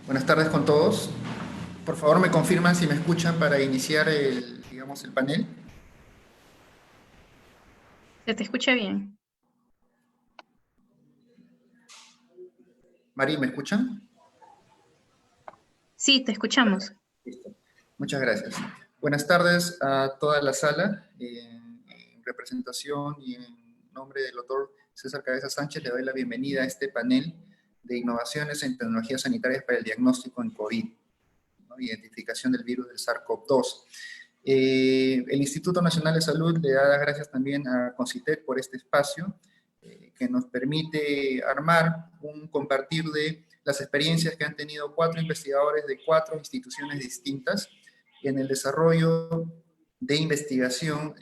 Buenas tardes con todos. Por favor, me confirman si me escuchan para iniciar el panel. Se te escucha bien. Mari, ¿me escuchan? Sí, te escuchamos. Listo. Muchas gracias. Buenas tardes a toda la sala. En representación y en nombre del doctor César Cabeza Sánchez, le doy la bienvenida a este panel de innovaciones en tecnologías sanitarias para el diagnóstico en COVID, ¿no? Identificación del virus del SARS-CoV-2. El Instituto Nacional de Salud le da las gracias también a Concitec por este espacio que nos permite armar un compartir de las experiencias que han tenido 4 investigadores de 4 instituciones distintas en el desarrollo de investigación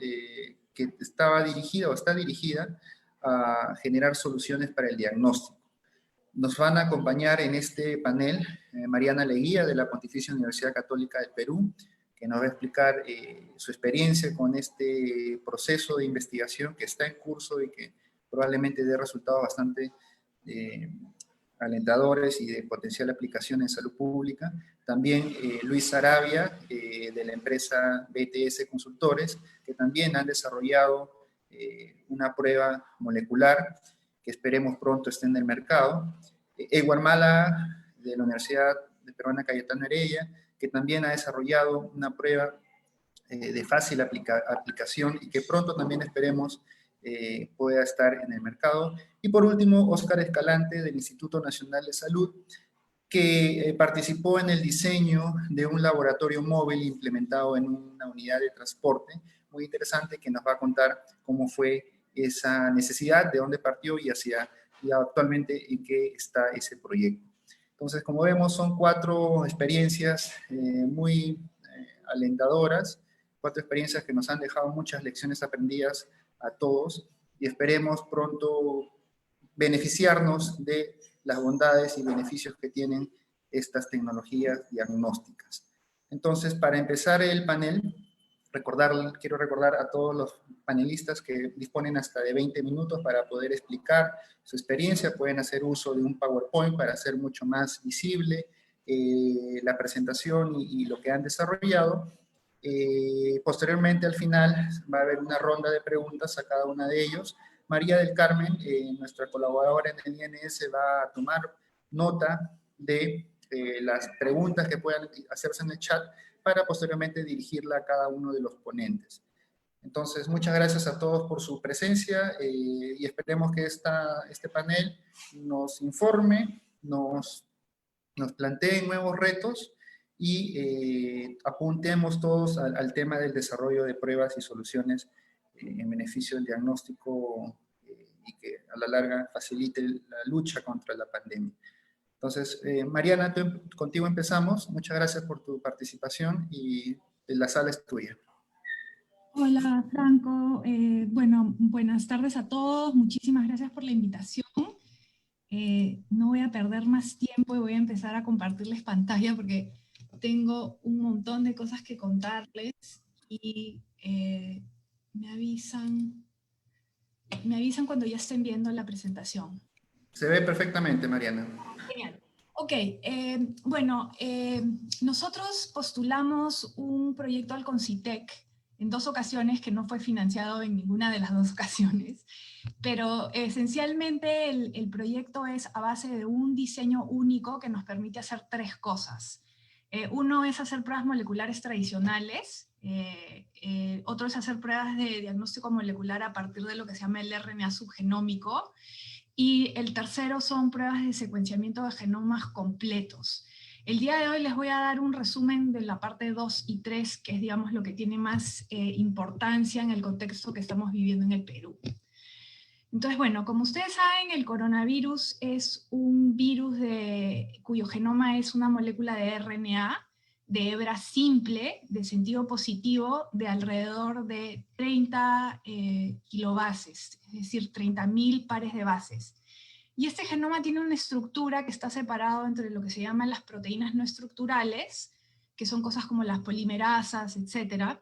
que estaba dirigida o está dirigida a generar soluciones para el diagnóstico. Nos van a acompañar en este panel Mariana Leguía, de la Pontificia Universidad Católica del Perú, que nos va a explicar su experiencia con este proceso de investigación que está en curso y que probablemente dé resultados bastante alentadores y de potencial aplicación en salud pública. También Luis Sarabia, de la empresa BTS Consultores, que también han desarrollado una prueba molecular que esperemos pronto esté en el mercado. Edward Mala, de la Universidad Peruana Cayetano Heredia, que también ha desarrollado una prueba de fácil aplicación y que pronto también esperemos pueda estar en el mercado. Y por último, Óscar Escalante, del Instituto Nacional de Salud, que participó en el diseño de un laboratorio móvil implementado en una unidad de transporte, muy interesante, que nos va a contar cómo fue esa necesidad, de dónde partió y actualmente en qué está ese proyecto. Entonces, como vemos, son 4 experiencias muy alentadoras, 4 experiencias que nos han dejado muchas lecciones aprendidas a todos y esperemos pronto beneficiarnos de las bondades y beneficios que tienen estas tecnologías diagnósticas. Entonces, para empezar el panel, quiero recordar a todos los panelistas que disponen hasta de 20 minutos para poder explicar su experiencia. Pueden hacer uso de un PowerPoint para hacer mucho más visible la presentación y lo que han desarrollado. Posteriormente, al final, va a haber una ronda de preguntas a cada una de ellos. María del Carmen, nuestra colaboradora en el INS, va a tomar nota de las preguntas que puedan hacerse en el chat para posteriormente dirigirla a cada uno de los ponentes. Entonces, muchas gracias a todos por su presencia y esperemos que este panel nos informe, nos plantee nuevos retos y apuntemos todos al tema del desarrollo de pruebas y soluciones en beneficio del diagnóstico y que a la larga facilite la lucha contra la pandemia. Entonces, Mariana, contigo empezamos. Muchas gracias por tu participación y la sala es tuya. Hola, Franco. Bueno, buenas tardes a todos. Muchísimas gracias por la invitación. No voy a perder más tiempo y voy a empezar a compartirles pantalla porque tengo un montón de cosas que contarles y me avisan cuando ya estén viendo la presentación. Se ve perfectamente, Mariana. Genial. Ok, bueno, nosotros postulamos un proyecto al Concitec en 2 ocasiones que no fue financiado en ninguna de las 2 ocasiones, pero esencialmente el proyecto es a base de un diseño único que nos permite hacer 3 cosas. Uno es hacer pruebas moleculares tradicionales, otro es hacer pruebas de diagnóstico molecular a partir de lo que se llama el RNA subgenómico, y el tercero son pruebas de secuenciamiento de genomas completos. El día de hoy les voy a dar un resumen de la parte 2 y 3, que es, digamos, lo que tiene más importancia en el contexto que estamos viviendo en el Perú. Entonces, bueno, como ustedes saben, el coronavirus es un virus cuyo genoma es una molécula de RNA de hebra simple, de sentido positivo, de alrededor de 30 kilobases, es decir, 30.000 pares de bases. Y este genoma tiene una estructura que está separado entre lo que se llaman las proteínas no estructurales, que son cosas como las polimerasas, etc.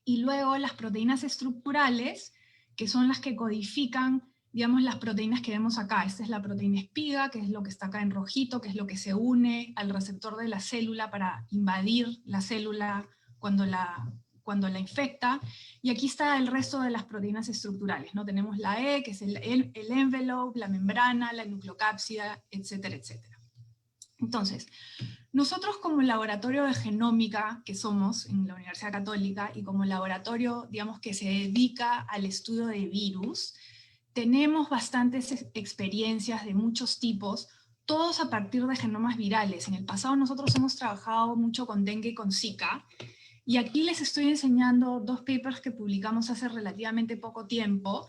Y luego las proteínas estructurales, que son las que codifican digamos, las proteínas que vemos acá. Esta es la proteína espiga, que es lo que está acá en rojito, que es lo que se une al receptor de la célula para invadir la célula cuando la infecta. Y aquí está el resto de las proteínas estructurales, ¿no? Tenemos la E, que es el envelope, la membrana, la nucleocápsida, etcétera, etcétera. Entonces, nosotros como laboratorio de genómica que somos en la Universidad Católica, y como laboratorio, digamos, que se dedica al estudio de virus, tenemos bastantes experiencias de muchos tipos, todos a partir de genomas virales. En el pasado nosotros hemos trabajado mucho con dengue y con Zika, y aquí les estoy enseñando 2 papers que publicamos hace relativamente poco tiempo,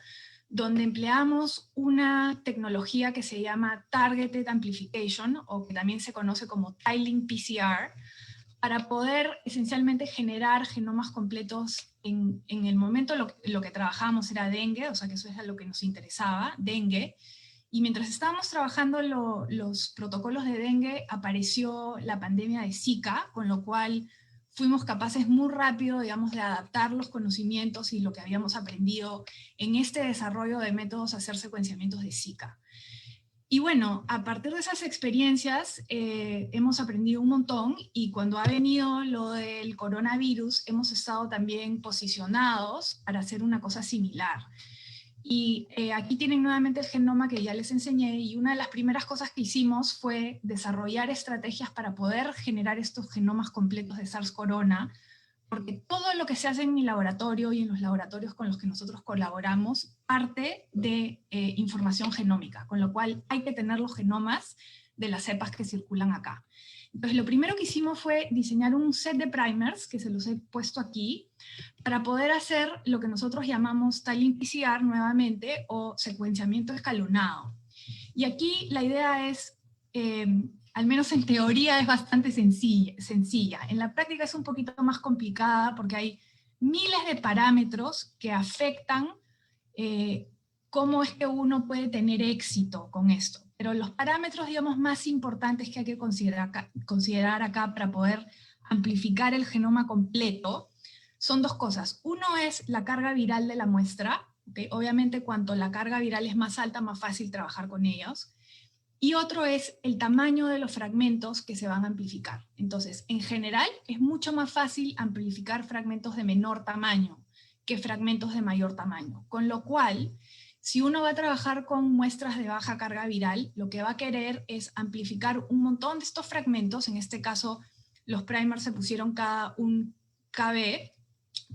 donde empleamos una tecnología que se llama Targeted Amplification, o que también se conoce como Tiling PCR, para poder esencialmente generar genomas completos. En el momento lo que trabajábamos era dengue, o sea que eso era lo que nos interesaba, dengue, y mientras estábamos trabajando los protocolos de dengue, apareció la pandemia de Zika, con lo cual fuimos capaces muy rápido, digamos, de adaptar los conocimientos y lo que habíamos aprendido en este desarrollo de métodos a hacer secuenciamientos de Zika. Y bueno, a partir de esas experiencias hemos aprendido un montón, y cuando ha venido lo del coronavirus hemos estado también posicionados para hacer una cosa similar. Y aquí tienen nuevamente el genoma que ya les enseñé, y una de las primeras cosas que hicimos fue desarrollar estrategias para poder generar estos genomas completos de SARS-Corona, porque todo lo que se hace en mi laboratorio y en los laboratorios con los que nosotros colaboramos parte de información genómica, con lo cual hay que tener los genomas de las cepas que circulan acá. Entonces lo primero que hicimos fue diseñar un set de primers, que se los he puesto aquí, para poder hacer lo que nosotros llamamos Tiling PCR nuevamente, o secuenciamiento escalonado. Y aquí la idea es, al menos en teoría es bastante sencilla. En la práctica es un poquito más complicada porque hay miles de parámetros que afectan cómo es que uno puede tener éxito con esto. Pero los parámetros, digamos, más importantes que hay que considerar acá para poder amplificar el genoma completo son 2 cosas. Uno es la carga viral de la muestra, ¿okay? Obviamente cuanto la carga viral es más alta, más fácil trabajar con ellos. Y otro es el tamaño de los fragmentos que se van a amplificar. Entonces, en general, es mucho más fácil amplificar fragmentos de menor tamaño que fragmentos de mayor tamaño. Con lo cual, si uno va a trabajar con muestras de baja carga viral, lo que va a querer es amplificar un montón de estos fragmentos. En este caso, los primers se pusieron cada un KB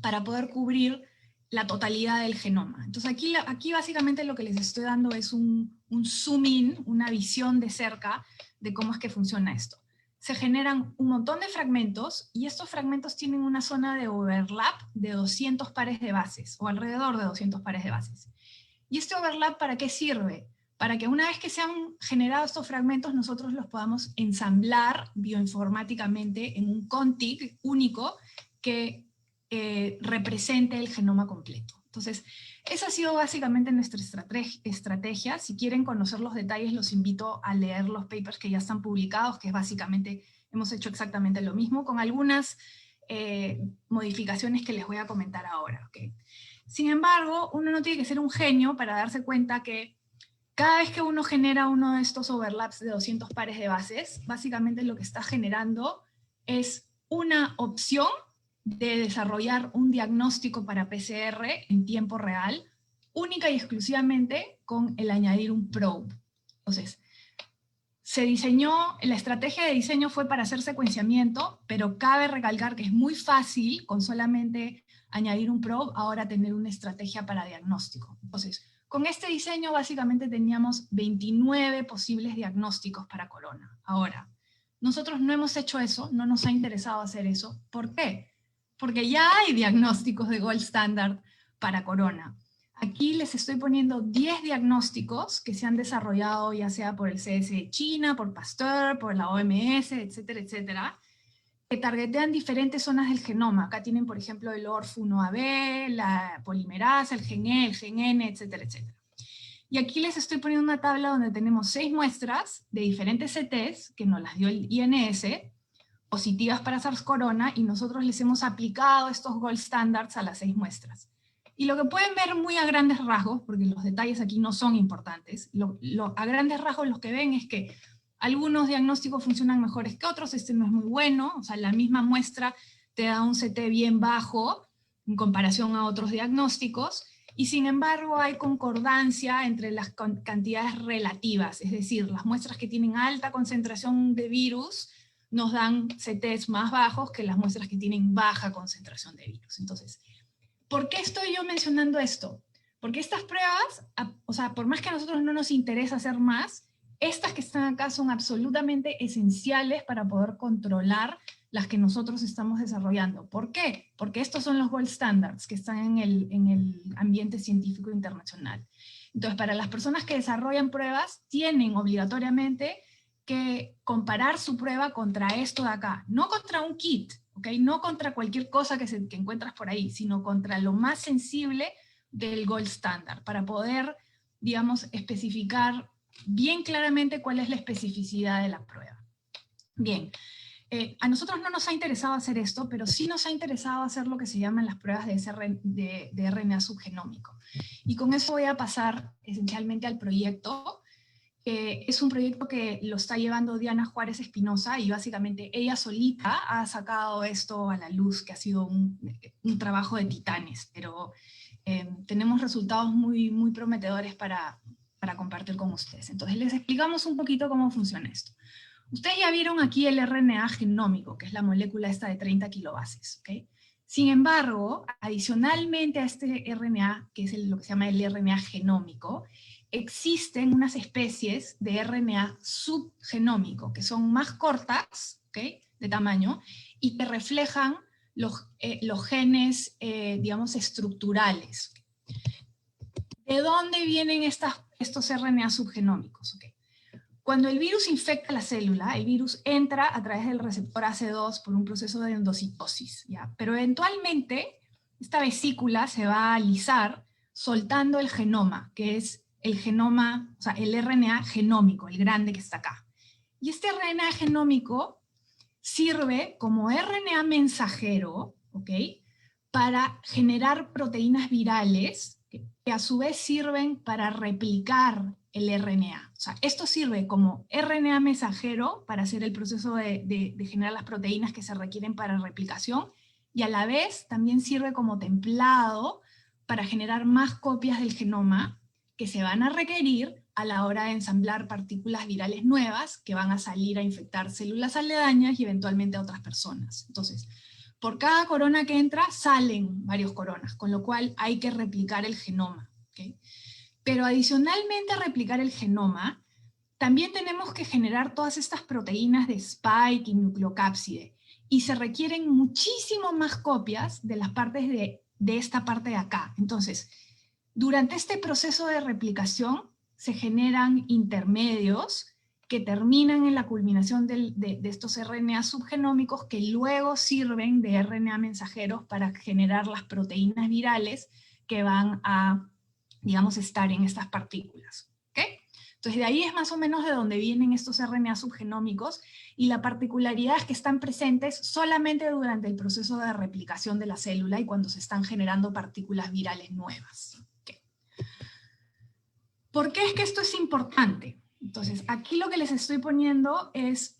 para poder cubrir la totalidad del genoma. Entonces aquí básicamente lo que les estoy dando es un zoom in, una visión de cerca de cómo es que funciona esto. Se generan un montón de fragmentos, y estos fragmentos tienen una zona de overlap de 200 pares de bases, o alrededor de 200 pares de bases. ¿Y este overlap para qué sirve? Para que una vez que se han generado estos fragmentos, nosotros los podamos ensamblar bioinformáticamente en un contig único que represente el genoma completo. Entonces, esa ha sido básicamente nuestra estrategia. Si quieren conocer los detalles, los invito a leer los papers que ya están publicados, que es básicamente, hemos hecho exactamente lo mismo, con algunas modificaciones que les voy a comentar ahora. ¿Okay? Sin embargo, uno no tiene que ser un genio para darse cuenta que cada vez que uno genera uno de estos overlaps de 200 pares de bases, básicamente lo que está generando es una opción de desarrollar un diagnóstico para PCR en tiempo real, única y exclusivamente con el añadir un probe. Entonces, se diseñó, la estrategia de diseño fue para hacer secuenciamiento, pero cabe recalcar que es muy fácil, con solamente añadir un probe, ahora tener una estrategia para diagnóstico. Entonces, con este diseño básicamente teníamos 29 posibles diagnósticos para corona. Ahora, nosotros no hemos hecho eso, no nos ha interesado hacer eso. ¿Por qué? Porque ya hay diagnósticos de gold standard para corona. Aquí les estoy poniendo 10 diagnósticos que se han desarrollado ya sea por el CS de China, por Pasteur, por la OMS, etcétera, etcétera, que targetean diferentes zonas del genoma. Acá tienen, por ejemplo, el ORF1AB, la polimerasa, el gen E, el gen N, etcétera, etcétera. Y aquí les estoy poniendo una tabla donde tenemos 6 muestras de diferentes CTs, que nos las dio el INS, positivas para SARS-Corona, y nosotros les hemos aplicado estos gold standards a las 6 muestras. Y lo que pueden ver muy a grandes rasgos, porque los detalles aquí no son importantes, a grandes rasgos lo que ven es que algunos diagnósticos funcionan mejores que otros, este no es muy bueno, o sea, la misma muestra te da un CT bien bajo en comparación a otros diagnósticos, y sin embargo hay concordancia entre las cantidades relativas, es decir, las muestras que tienen alta concentración de virus nos dan CTs más bajos que las muestras que tienen baja concentración de virus. Entonces, ¿por qué estoy yo mencionando esto? Porque estas pruebas, o sea, por más que a nosotros no nos interesa hacer más, estas que están acá son absolutamente esenciales para poder controlar las que nosotros estamos desarrollando. ¿Por qué? Porque estos son los gold standards que están en el ambiente científico internacional. Entonces, para las personas que desarrollan pruebas, tienen obligatoriamente que comparar su prueba contra esto de acá, no contra un kit, ¿ok? No contra cualquier cosa que encuentras por ahí, sino contra lo más sensible del gold standard, para poder, digamos, especificar bien claramente cuál es la especificidad de la prueba. Bien, a nosotros no nos ha interesado hacer esto, pero sí nos ha interesado hacer lo que se llaman las pruebas de RNA subgenómico. Y con eso voy a pasar esencialmente al proyecto. Es un proyecto que lo está llevando Diana Juárez Espinosa, y básicamente ella solita ha sacado esto a la luz, que ha sido un trabajo de titanes, pero tenemos resultados muy, muy prometedores para compartir con ustedes. Entonces les explicamos un poquito cómo funciona esto. Ustedes ya vieron aquí el RNA genómico, que es la molécula esta de 30 kilobases, ¿ok? Sin embargo, adicionalmente a este RNA, que es lo que se llama el RNA genómico, existen unas especies de RNA subgenómico, que son más cortas, ¿okay?, de tamaño, y que reflejan los genes, digamos, estructurales. ¿De dónde vienen estos RNA subgenómicos? ¿Okay? Cuando el virus infecta la célula, el virus entra a través del receptor AC2 por un proceso de endocitosis, ¿ya? Pero eventualmente esta vesícula se va a alisar soltando el genoma, que es el genoma, o sea, el RNA genómico, el grande que está acá. Y este RNA genómico sirve como RNA mensajero, ¿ok?, para generar proteínas virales que a su vez sirven para replicar el RNA. O sea, esto sirve como RNA mensajero para hacer el proceso de generar las proteínas que se requieren para replicación, y a la vez también sirve como templado para generar más copias del genoma que se van a requerir a la hora de ensamblar partículas virales nuevas que van a salir a infectar células aledañas y eventualmente a otras personas. Entonces, por cada corona que entra, salen varios coronas, con lo cual hay que replicar el genoma, ¿okay? Pero adicionalmente a replicar el genoma, también tenemos que generar todas estas proteínas de spike y nucleocápside, y se requieren muchísimo más copias de las partes de esta parte de acá. Entonces, durante este proceso de replicación se generan intermedios que terminan en la culminación de estos RNA subgenómicos, que luego sirven de RNA mensajeros para generar las proteínas virales que van a, digamos, estar en estas partículas. ¿Okay? Entonces de ahí es más o menos de donde vienen estos RNA subgenómicos, y la particularidad es que están presentes solamente durante el proceso de replicación de la célula y cuando se están generando partículas virales nuevas. ¿Okay? ¿Por qué es que esto es importante? Entonces, aquí lo que les estoy poniendo es,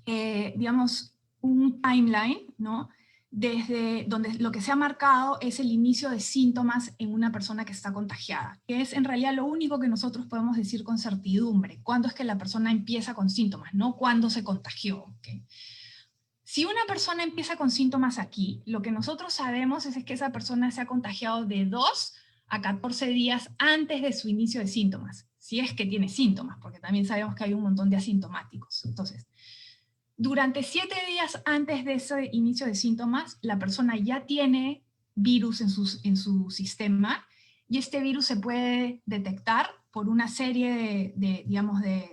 digamos, un timeline, ¿no?, desde donde lo que se ha marcado es el inicio de síntomas en una persona que está contagiada, que es en realidad lo único que nosotros podemos decir con certidumbre, cuándo es que la persona empieza con síntomas, no cuándo se contagió. ¿Okay? Si una persona empieza con síntomas aquí, lo que nosotros sabemos es que esa persona se ha contagiado de 2 a 14 días antes de su inicio de síntomas, si es que tiene síntomas, porque también sabemos que hay un montón de asintomáticos. Entonces, durante 7 días antes de ese inicio de síntomas, la persona ya tiene virus en su sistema, y este virus se puede detectar por una serie de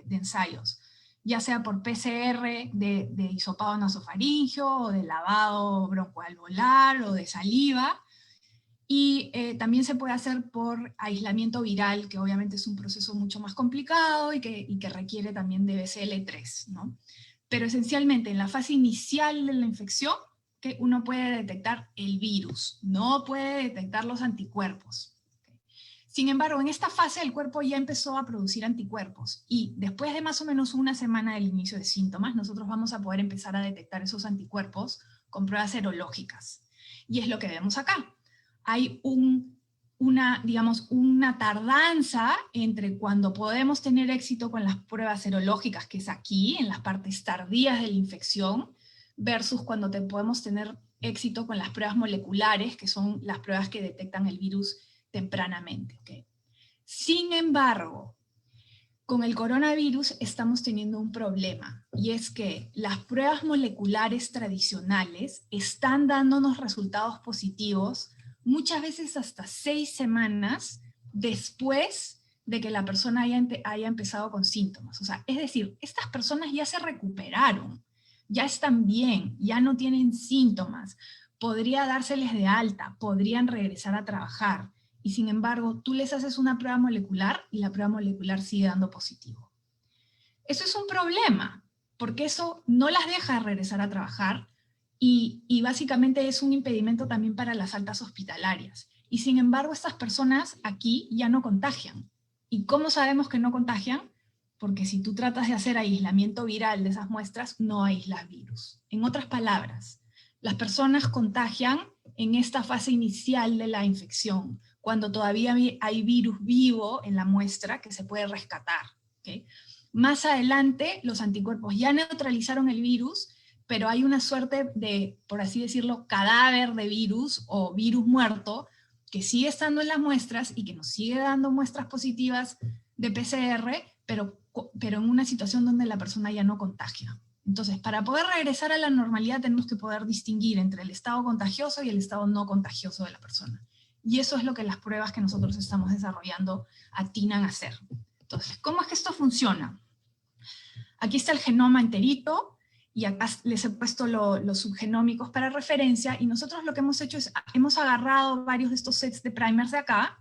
ensayos, ya sea por PCR de hisopado nasofaríngeo, o de lavado broncoalveolar, o de saliva, y también se puede hacer por aislamiento viral, que obviamente es un proceso mucho más complicado y que requiere también de BCL3, ¿no? Pero esencialmente en la fase inicial de la infección, que uno puede detectar el virus, no puede detectar los anticuerpos. Sin embargo, en esta fase el cuerpo ya empezó a producir anticuerpos y después de más o menos una semana del inicio de síntomas, nosotros vamos a poder empezar a detectar esos anticuerpos con pruebas serológicas. Y es lo que vemos acá. Hay una tardanza entre cuando podemos tener éxito con las pruebas serológicas, que es aquí, en las partes tardías de la infección, versus cuando podemos tener éxito con las pruebas moleculares, que son las pruebas que detectan el virus tempranamente. ¿Okay? Sin embargo, con el coronavirus estamos teniendo un problema, y es que las pruebas moleculares tradicionales están dándonos resultados positivos muchas veces hasta 6 semanas después de que la persona haya empezado con síntomas. O sea, es decir, estas personas ya se recuperaron, ya están bien, ya no tienen síntomas, podría dárseles de alta, podrían regresar a trabajar, y sin embargo, tú les haces una prueba molecular y la prueba molecular sigue dando positivo. Eso es un problema, porque eso no las deja regresar a trabajar y básicamente es un impedimento también para las altas hospitalarias. Y sin embargo, estas personas aquí ya no contagian. ¿Y cómo sabemos que no contagian? Porque si tú tratas de hacer aislamiento viral de esas muestras, no aíslas virus. En otras palabras, las personas contagian en esta fase inicial de la infección, cuando todavía hay virus vivo en la muestra que se puede rescatar. ¿Okay? Más adelante, los anticuerpos ya neutralizaron el virus, pero hay una suerte de, por así decirlo, cadáver de virus o virus muerto que sigue estando en las muestras y que nos sigue dando muestras positivas de PCR, pero en una situación donde la persona ya no contagia. Entonces, para poder regresar a la normalidad tenemos que poder distinguir entre el estado contagioso y el estado no contagioso de la persona. Y eso es lo que las pruebas que nosotros estamos desarrollando atinan a hacer. Entonces, ¿cómo es que esto funciona? Aquí está el genoma enterito, y acá les he puesto los subgenómicos para referencia, y nosotros lo que hemos hecho es, hemos agarrado varios de estos sets de primers de acá,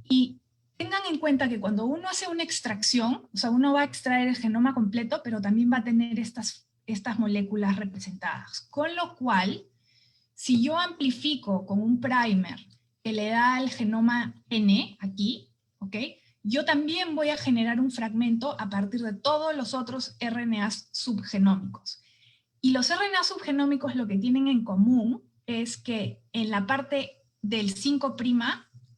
y tengan en cuenta que cuando uno hace una extracción, o sea, uno va a extraer el genoma completo, pero también va a tener estas moléculas representadas. Con lo cual, si yo amplifico con un primer que le da el genoma N, aquí, ¿ok? Yo también voy a generar un fragmento a' de todos los otros RNAs subgenómicos. Y los RNA subgenómicos lo que tienen en común es que en la parte del 5'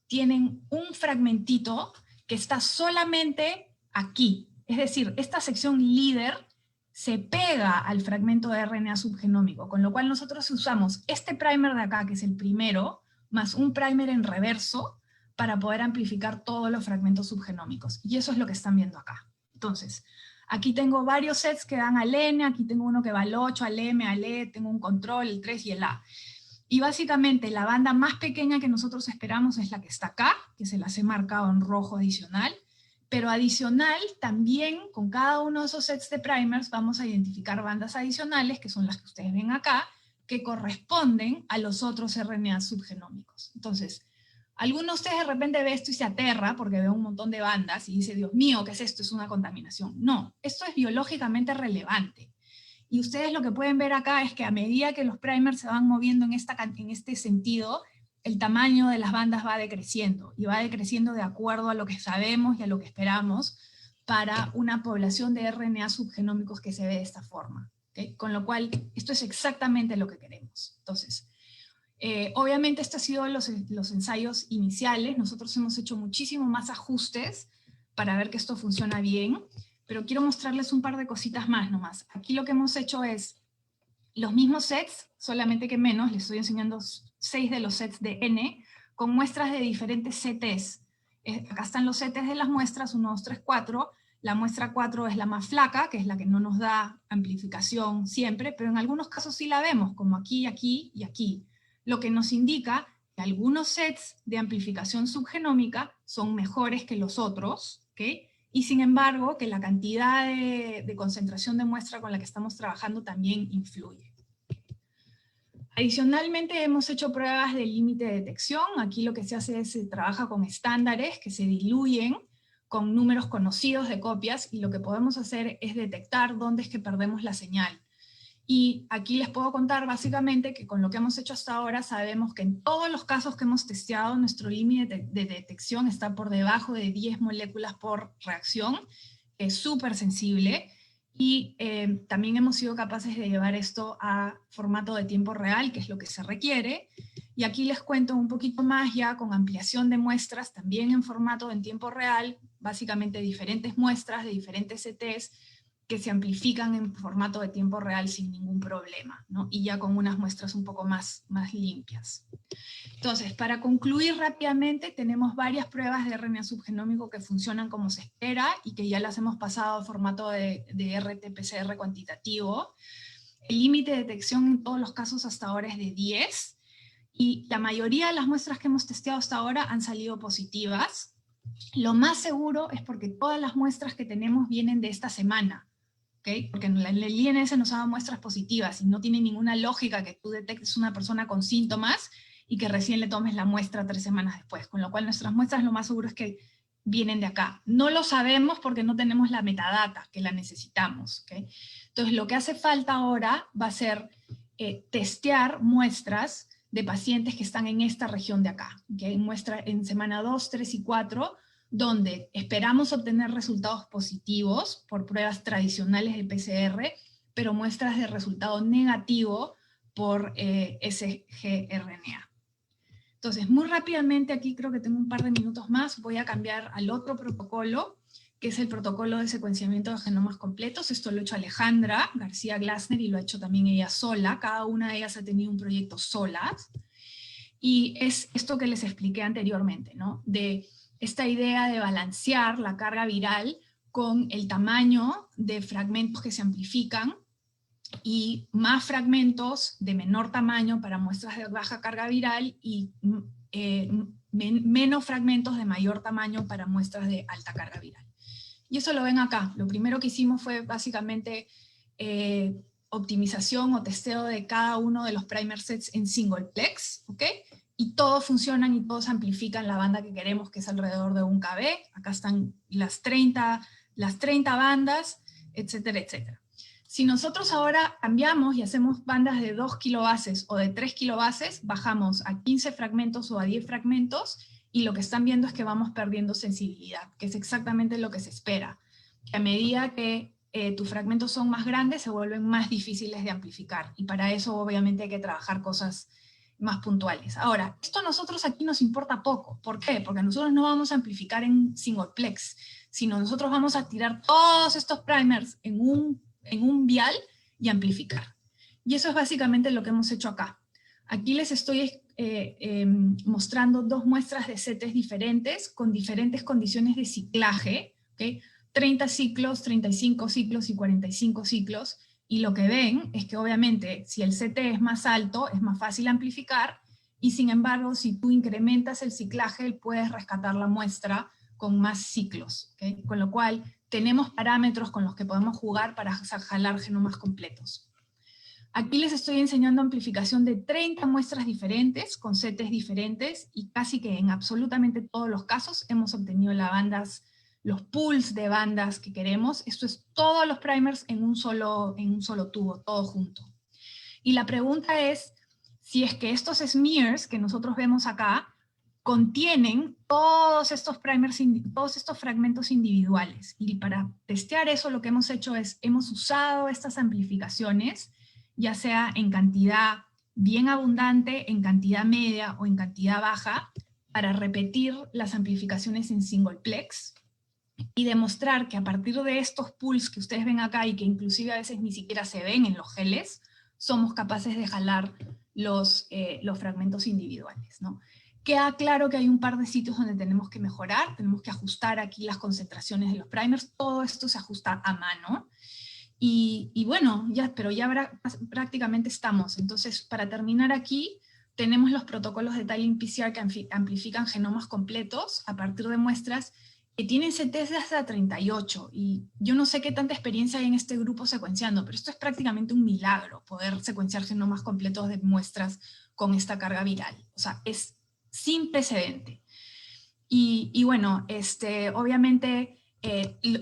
tienen un fragmentito que está solamente aquí. Es decir, esta sección líder se pega al fragmento de RNA subgenómico, con lo cual nosotros usamos este primer de acá, que es el primero, más un primer en reverso, para poder amplificar todos los fragmentos subgenómicos. Y eso es lo que están viendo acá. Entonces, aquí tengo varios sets que dan al N, aquí tengo uno que va al 8, al M, al E, tengo un control, el 3 y el A. Y básicamente la banda más pequeña que nosotros esperamos es la que está acá, que se las he marcado en rojo adicional, pero adicional también con cada uno de esos sets de primers vamos a identificar bandas adicionales, que son las que ustedes ven acá, que corresponden a los otros RNA subgenómicos. Entonces, alguno de ustedes de repente ve esto y se aterra porque ve un montón de bandas y dice, Dios mío, ¿qué es esto? Es una contaminación. No, esto es biológicamente relevante. Y ustedes lo que pueden ver acá es que a medida que los primers se van moviendo en este sentido, el tamaño de las bandas va decreciendo, y va decreciendo de acuerdo a lo que sabemos y a lo que esperamos para una población de RNA subgenómicos que se ve de esta forma. ¿Okay? Con lo cual, esto es exactamente lo que queremos. Entonces, obviamente estos han sido los ensayos iniciales. Nosotros hemos hecho muchísimo más ajustes para ver que esto funciona bien, pero quiero mostrarles un par de cositas más nomás. Aquí lo que hemos hecho es los mismos sets, solamente que menos. Les estoy enseñando 6 de los sets de N, con muestras de diferentes CTs. Acá están los CTs de las muestras, 1, 2, 3, 4. La muestra 4 es la más flaca, que es la que no nos da amplificación siempre, pero en algunos casos sí la vemos, como aquí, aquí y aquí. Lo que nos indica que algunos sets de amplificación subgenómica son mejores que los otros, ¿ok? Y sin embargo, que la cantidad de concentración de muestra con la que estamos trabajando también influye. Adicionalmente, hemos hecho pruebas de límite de detección. Aquí lo que se hace es se trabaja con estándares que se diluyen con números conocidos de copias, y lo que podemos hacer es detectar dónde es que perdemos la señal. Y aquí les puedo contar básicamente que con lo que hemos hecho hasta ahora sabemos que en todos los casos que hemos testeado nuestro límite de detección está por debajo de 10 moléculas por reacción, es súper sensible, y también hemos sido capaces de llevar esto a formato de tiempo real, que es lo que se requiere. Y aquí les cuento un poquito más ya con ampliación de muestras, también en formato en tiempo real, básicamente diferentes muestras de diferentes CTs, que se amplifican en formato de tiempo real sin ningún problema, ¿no? Y ya con unas muestras un poco más limpias. Entonces, para concluir rápidamente, tenemos varias pruebas de RNA subgenómico que funcionan como se espera y que ya las hemos pasado a formato de RT-PCR cuantitativo. El límite de detección en todos los casos hasta ahora es de 10, y la mayoría de las muestras que hemos testeado hasta ahora han salido positivas. Lo más seguro es porque todas las muestras que tenemos vienen de esta semana, ¿okay? Porque en el INS nos ha dado muestras positivas y no tiene ninguna lógica que tú detectes una persona con síntomas y que recién le tomes la muestra 3 semanas después, con lo cual nuestras muestras lo más seguro es que vienen de acá. No lo sabemos porque no tenemos la metadata, que la necesitamos, ¿okay? Entonces lo que hace falta ahora va a ser testear muestras de pacientes que están en esta región de acá, ¿okay? Muestra en semana 2, 3 y 4, donde esperamos obtener resultados positivos por pruebas tradicionales de PCR, pero muestras de resultado negativo por sgRNA. Entonces, muy rápidamente, aquí creo que tengo un par de minutos más, voy a cambiar al otro protocolo, que es el protocolo de secuenciamiento de genomas completos. Esto lo ha hecho Alejandra García Glasner y lo ha hecho también ella sola. Cada una de ellas ha tenido un proyecto sola. Y es esto que les expliqué anteriormente, ¿no? De esta idea de balancear la carga viral con el tamaño de fragmentos que se amplifican, y más fragmentos de menor tamaño para muestras de baja carga viral y menos fragmentos de mayor tamaño para muestras de alta carga viral. Y eso lo ven acá. Lo primero que hicimos fue básicamente optimización o testeo de cada uno de los primer sets en single plex, ¿ok? Y todos funcionan y todos amplifican la banda que queremos, que es alrededor de 1 kb. Acá están las 30 bandas, etcétera, etcétera. Si nosotros ahora cambiamos y hacemos bandas de 2 kilobases o de 3 kilobases, bajamos a 15 fragmentos o a 10 fragmentos, y lo que están viendo es que vamos perdiendo sensibilidad, que es exactamente lo que se espera. Que a medida que tus fragmentos son más grandes, se vuelven más difíciles de amplificar, y para eso obviamente hay que trabajar cosas más puntuales. Ahora, esto a nosotros aquí nos importa poco. ¿Por qué? Porque nosotros no vamos a amplificar en singleplex, sino nosotros vamos a tirar todos estos primers en un vial y amplificar. Y eso es básicamente lo que hemos hecho acá. Aquí les estoy mostrando 2 muestras de CTs diferentes, con diferentes condiciones de ciclaje, ¿okay? 30 ciclos, 35 ciclos y 45 ciclos, y lo que ven es que obviamente si el CT es más alto, es más fácil amplificar, y sin embargo, si tú incrementas el ciclaje, puedes rescatar la muestra con más ciclos, ¿okay? Con lo cual tenemos parámetros con los que podemos jugar para jalar genomas completos. Aquí les estoy enseñando amplificación de 30 muestras diferentes, con CTs diferentes, y casi que en absolutamente todos los casos hemos obtenido los pools de bandas que queremos. Esto es todos los primers en un solo tubo, todo junto. Y la pregunta es, si es que estos smears que nosotros vemos acá, contienen todos estos primers, todos estos fragmentos individuales. Y para testear eso, lo que hemos hecho es, hemos usado estas amplificaciones, ya sea en cantidad bien abundante, en cantidad media o en cantidad baja, para repetir las amplificaciones en singleplex y demostrar que a partir de estos pools que ustedes ven acá, y que inclusive a veces ni siquiera se ven en los geles, somos capaces de jalar los fragmentos individuales, ¿no? Queda claro que hay un par de sitios donde tenemos que mejorar, tenemos que ajustar aquí las concentraciones de los primers, todo esto se ajusta a mano, y bueno, pero ya prácticamente estamos. Entonces, para terminar aquí, tenemos los protocolos de Tiling PCR que amplifican genomas completos a partir de muestras que tienen CTs de hasta 38, y yo no sé qué tanta experiencia hay en este grupo secuenciando, pero esto es prácticamente un milagro, poder secuenciar genomas completos de muestras con esta carga viral. O sea, es sin precedente. Y bueno, obviamente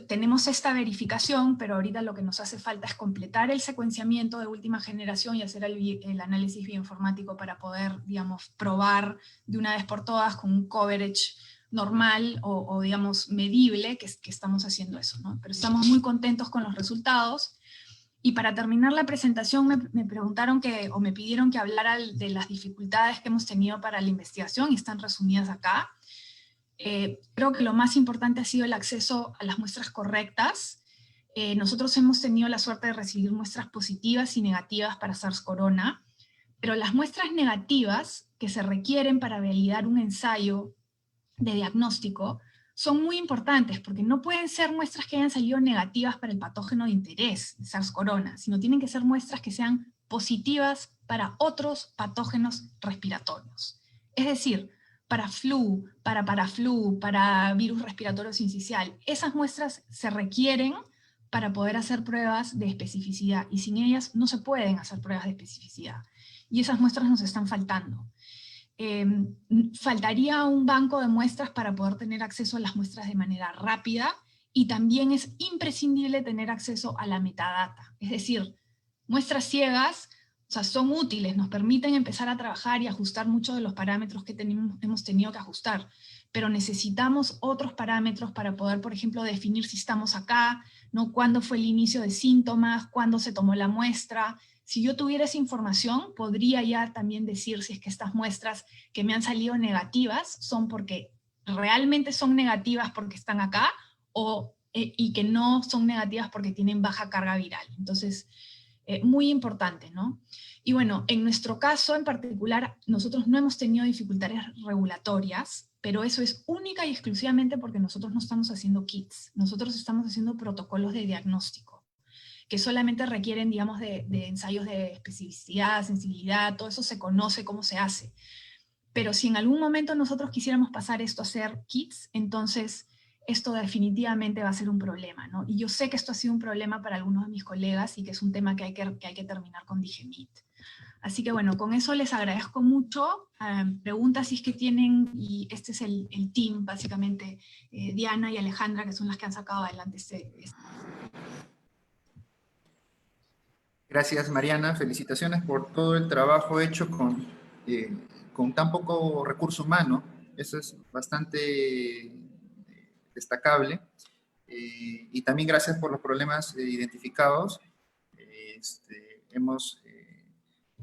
tenemos esta verificación, pero ahorita lo que nos hace falta es completar el secuenciamiento de última generación y hacer el análisis bioinformático para poder, digamos, probar de una vez por todas con un coverage normal o digamos, medible, que estamos haciendo eso, ¿no? Pero estamos muy contentos con los resultados. Y para terminar la presentación me preguntaron o me pidieron que hablara de las dificultades que hemos tenido para la investigación, y están resumidas acá. Creo que lo más importante ha sido el acceso a las muestras correctas. Nosotros hemos tenido la suerte de recibir muestras positivas y negativas para SARS-Corona, pero las muestras negativas que se requieren para validar un ensayo de diagnóstico son muy importantes, porque no pueden ser muestras que hayan salido negativas para el patógeno de interés, SARS-Corona, sino tienen que ser muestras que sean positivas para otros patógenos respiratorios. Es decir, para flu, para paraflu, para virus respiratorio sincicial. Esas muestras se requieren para poder hacer pruebas de especificidad, y sin ellas no se pueden hacer pruebas de especificidad. Y esas muestras nos están faltando. Faltaría un banco de muestras para poder tener acceso a las muestras de manera rápida, y también es imprescindible tener acceso a la metadata. Es decir, muestras ciegas, o sea, son útiles, nos permiten empezar a trabajar y ajustar muchos de los parámetros que hemos tenido que ajustar, pero necesitamos otros parámetros para poder, por ejemplo, definir si estamos acá, ¿no? Cuándo fue el inicio de síntomas, cuándo se tomó la muestra. Si yo tuviera esa información, podría ya también decir si es que estas muestras que me han salido negativas son porque realmente son negativas porque están acá, y que no son negativas porque tienen baja carga viral. Entonces, muy importante, ¿no? Y bueno, en nuestro caso en particular, nosotros no hemos tenido dificultades regulatorias, pero eso es única y exclusivamente porque nosotros no estamos haciendo kits, nosotros estamos haciendo protocolos de diagnóstico, que solamente requieren, digamos, de ensayos de especificidad, sensibilidad, todo eso se conoce cómo se hace. Pero si en algún momento nosotros quisiéramos pasar esto a ser kits, entonces esto definitivamente va a ser un problema, ¿no? Y yo sé que esto ha sido un problema para algunos de mis colegas y que es un tema que hay que terminar con Digemit. Así que bueno, con eso les agradezco mucho. Preguntas si es que tienen, y este es el team, básicamente, Diana y Alejandra, que son las que han sacado adelante este. Gracias, Mariana. Felicitaciones por todo el trabajo hecho con tan poco recurso humano. Eso es bastante destacable. Y también gracias por los problemas identificados.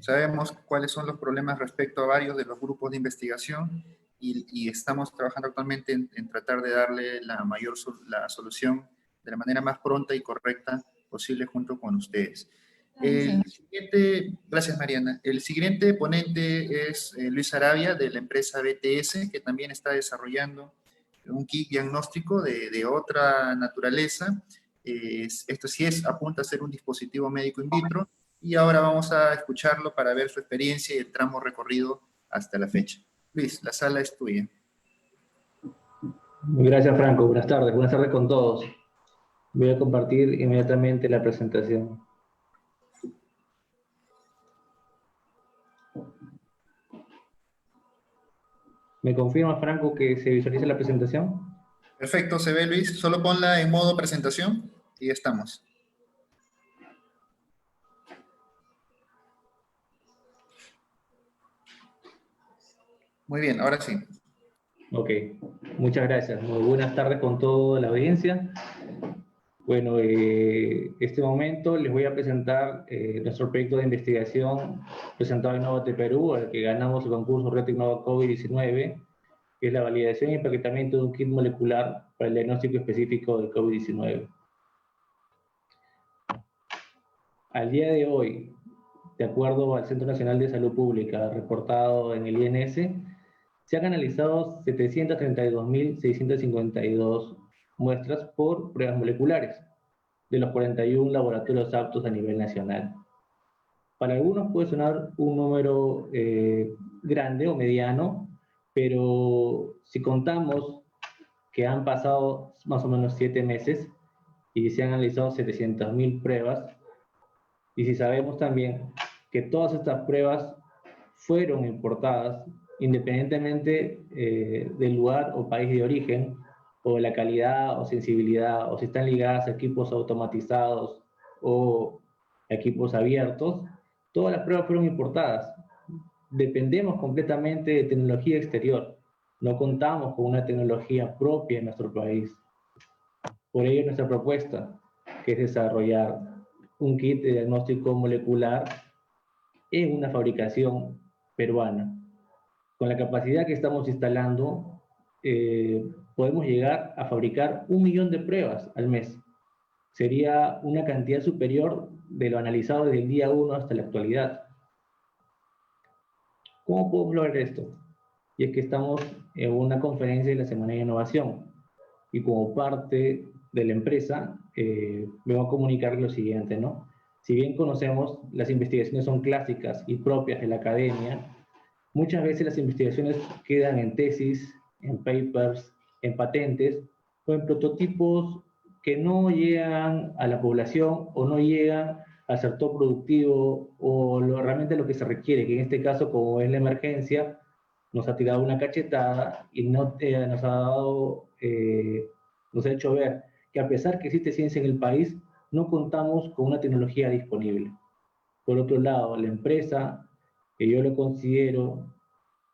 Sabemos cuáles son los problemas respecto a varios de los grupos de investigación, y estamos trabajando actualmente en tratar de darle la solución de la manera más pronta y correcta posible junto con ustedes. Gracias, Mariana. El siguiente ponente es Luis Arabia, de la empresa BTS, que también está desarrollando un kit diagnóstico de otra naturaleza. Esto sí apunta a ser un dispositivo médico in vitro, y ahora vamos a escucharlo para ver su experiencia y el tramo recorrido hasta la fecha. Luis, la sala es tuya. Gracias, Franco. Buenas tardes con todos. Voy a compartir inmediatamente la presentación. ¿Me confirma, Franco, que se visualiza la presentación? Perfecto, se ve, Luis. Solo ponla en modo presentación y ya estamos. Muy bien, ahora sí. Ok, muchas gracias. Muy buenas tardes con toda la audiencia. Bueno, este momento les voy a presentar nuestro proyecto de investigación presentado en Innovate Perú, al que ganamos el concurso Reto Innova COVID-19, que es la validación y empaquetamiento de un kit molecular para el diagnóstico específico de COVID-19. Al día de hoy, de acuerdo al Centro Nacional de Salud Pública reportado en el INS, se han analizado 732.652 muestras por pruebas moleculares, de los 41 laboratorios aptos a nivel nacional. Para algunos puede sonar un número grande o mediano, pero si contamos que han pasado más o menos 7 meses y se han analizado 700.000 pruebas, y si sabemos también que todas estas pruebas fueron importadas independientemente del lugar o país de origen, o la calidad o sensibilidad, o si están ligadas a equipos automatizados o equipos abiertos, todas las pruebas fueron importadas. Dependemos completamente de tecnología exterior. No contamos con una tecnología propia en nuestro país. Por ello, nuestra propuesta, que es desarrollar un kit de diagnóstico molecular en una fabricación peruana. Con la capacidad que estamos instalando, podemos llegar a fabricar 1 millón de pruebas al mes. Sería una cantidad superior de lo analizado desde el día 1 hasta la actualidad. ¿Cómo podemos lograr esto? Y es que estamos en una conferencia de la Semana de Innovación y como parte de la empresa vengo a comunicar lo siguiente, ¿no? Si bien conocemos, las investigaciones son clásicas y propias de la academia, muchas veces las investigaciones quedan en tesis, en papers, en patentes o en prototipos que no llegan a la población o no llegan al sector productivo o realmente lo que se requiere, que en este caso, como es la emergencia, nos ha tirado una cachetada y nos ha hecho ver que a pesar que existe ciencia en el país, no contamos con una tecnología disponible. Por otro lado, la empresa, que yo lo considero,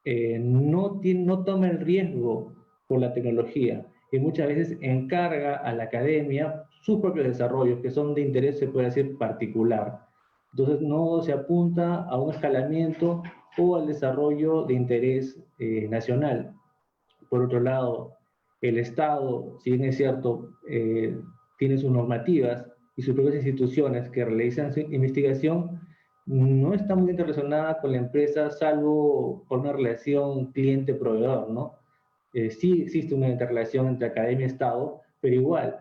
no toma el riesgo por la tecnología y muchas veces encarga a la academia sus propios desarrollos que son de interés, se puede decir, particular. Entonces no se apunta a un escalamiento o al desarrollo de interés nacional. Por otro lado, el Estado, si bien es cierto, tiene sus normativas y sus propias instituciones que realizan su investigación, no está muy interrelacionada con la empresa, salvo por una relación cliente-proveedor, ¿no? Sí existe una interrelación entre academia y Estado, pero igual,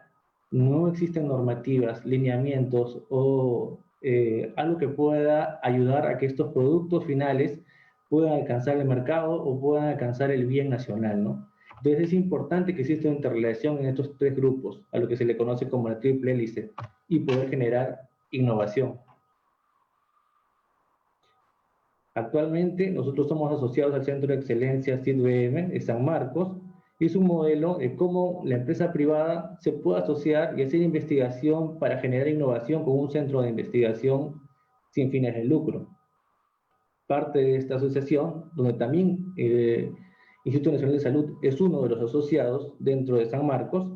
no existen normativas, lineamientos o algo que pueda ayudar a que estos productos finales puedan alcanzar el mercado o puedan alcanzar el bien nacional, ¿no? Entonces es importante que exista una interrelación en estos 3 grupos, a lo que se le conoce como la triple hélice, y poder generar innovación. Actualmente nosotros somos asociados al Centro de Excelencia CID-BM de San Marcos, y es un modelo de cómo la empresa privada se puede asociar y hacer investigación para generar innovación con un centro de investigación sin fines de lucro. Parte de esta asociación, donde también el Instituto Nacional de Salud es uno de los asociados dentro de San Marcos,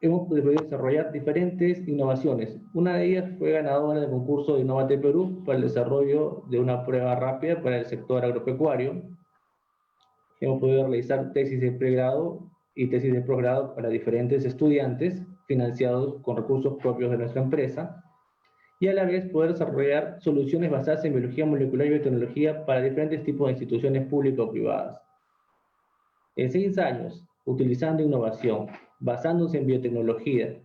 hemos podido desarrollar diferentes innovaciones. Una de ellas fue ganadora del concurso de Innovate Perú para el desarrollo de una prueba rápida para el sector agropecuario. Hemos podido realizar tesis de pregrado y tesis de posgrado para diferentes estudiantes financiados con recursos propios de nuestra empresa, y a la vez poder desarrollar soluciones basadas en biología molecular y biotecnología para diferentes tipos de instituciones públicas o privadas. En 6 años, utilizando innovación, basándose en biotecnología,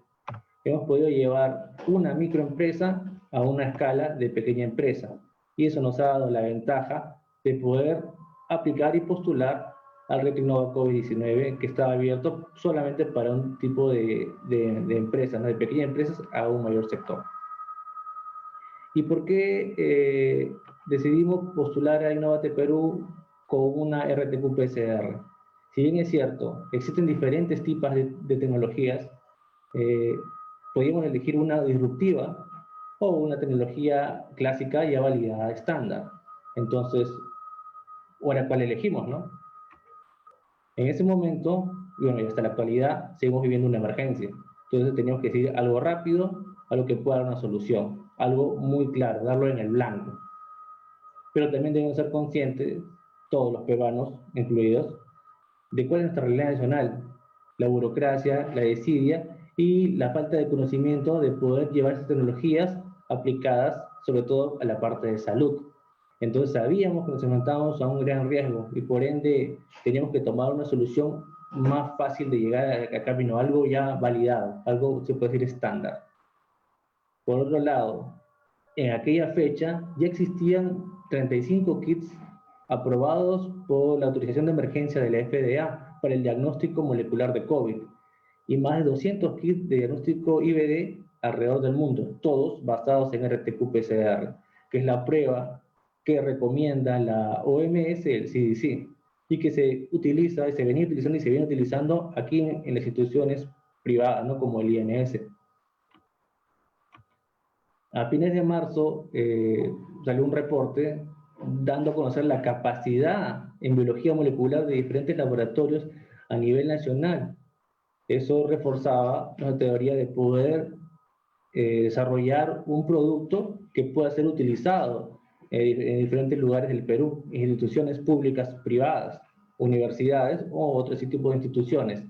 hemos podido llevar una microempresa a una escala de pequeña empresa, y eso nos ha dado la ventaja de poder aplicar y postular al Reto Innova COVID-19, que estaba abierto solamente para un tipo de empresas, ¿no? De pequeñas empresas a un mayor sector. ¿Y por qué decidimos postular a Innovate Perú con una RTQ-PCR? Si bien es cierto, existen diferentes tipos de tecnologías, podríamos elegir una disruptiva o una tecnología clásica ya validada estándar. Entonces, ¿ahora cuál elegimos, no? En ese momento, bueno, y hasta la actualidad, seguimos viviendo una emergencia. Entonces teníamos que decidir algo rápido, algo que pueda dar una solución, algo muy claro, darlo en el blanco. Pero también debemos ser conscientes, todos los peruanos incluidos, de cuál es nuestra realidad nacional, la burocracia, la desidia y la falta de conocimiento de poder llevar esas tecnologías aplicadas, sobre todo a la parte de salud. Entonces sabíamos que nos enfrentábamos a un gran riesgo y por ende teníamos que tomar una solución más fácil de llegar a camino, algo ya validado, algo se puede decir estándar. Por otro lado, en aquella fecha ya existían 35 kits aprobados por la autorización de emergencia de la FDA para el diagnóstico molecular de COVID y más de 200 kits de diagnóstico IVD alrededor del mundo, todos basados en RT-qPCR, que es la prueba que recomienda la OMS y el CDC. y que se utiliza, y se venía utilizando y se viene utilizando aquí en las instituciones privadas, ¿no? Como el INS. A fines de marzo salió un reporte dando a conocer la capacidad en biología molecular de diferentes laboratorios a nivel nacional. Eso reforzaba la teoría de poder desarrollar un producto que pueda ser utilizado en diferentes lugares del Perú, instituciones públicas, privadas, universidades o otros tipos de instituciones.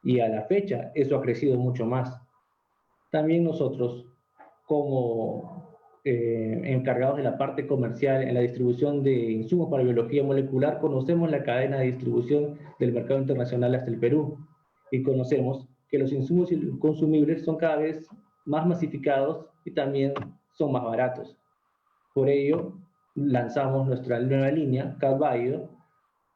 Y a la fecha eso ha crecido mucho más. También nosotros, como encargados de la parte comercial en la distribución de insumos para biología molecular, conocemos la cadena de distribución del mercado internacional hasta el Perú y conocemos que los insumos consumibles son cada vez más masificados y también son más baratos. Por ello, lanzamos nuestra nueva línea, CADBio,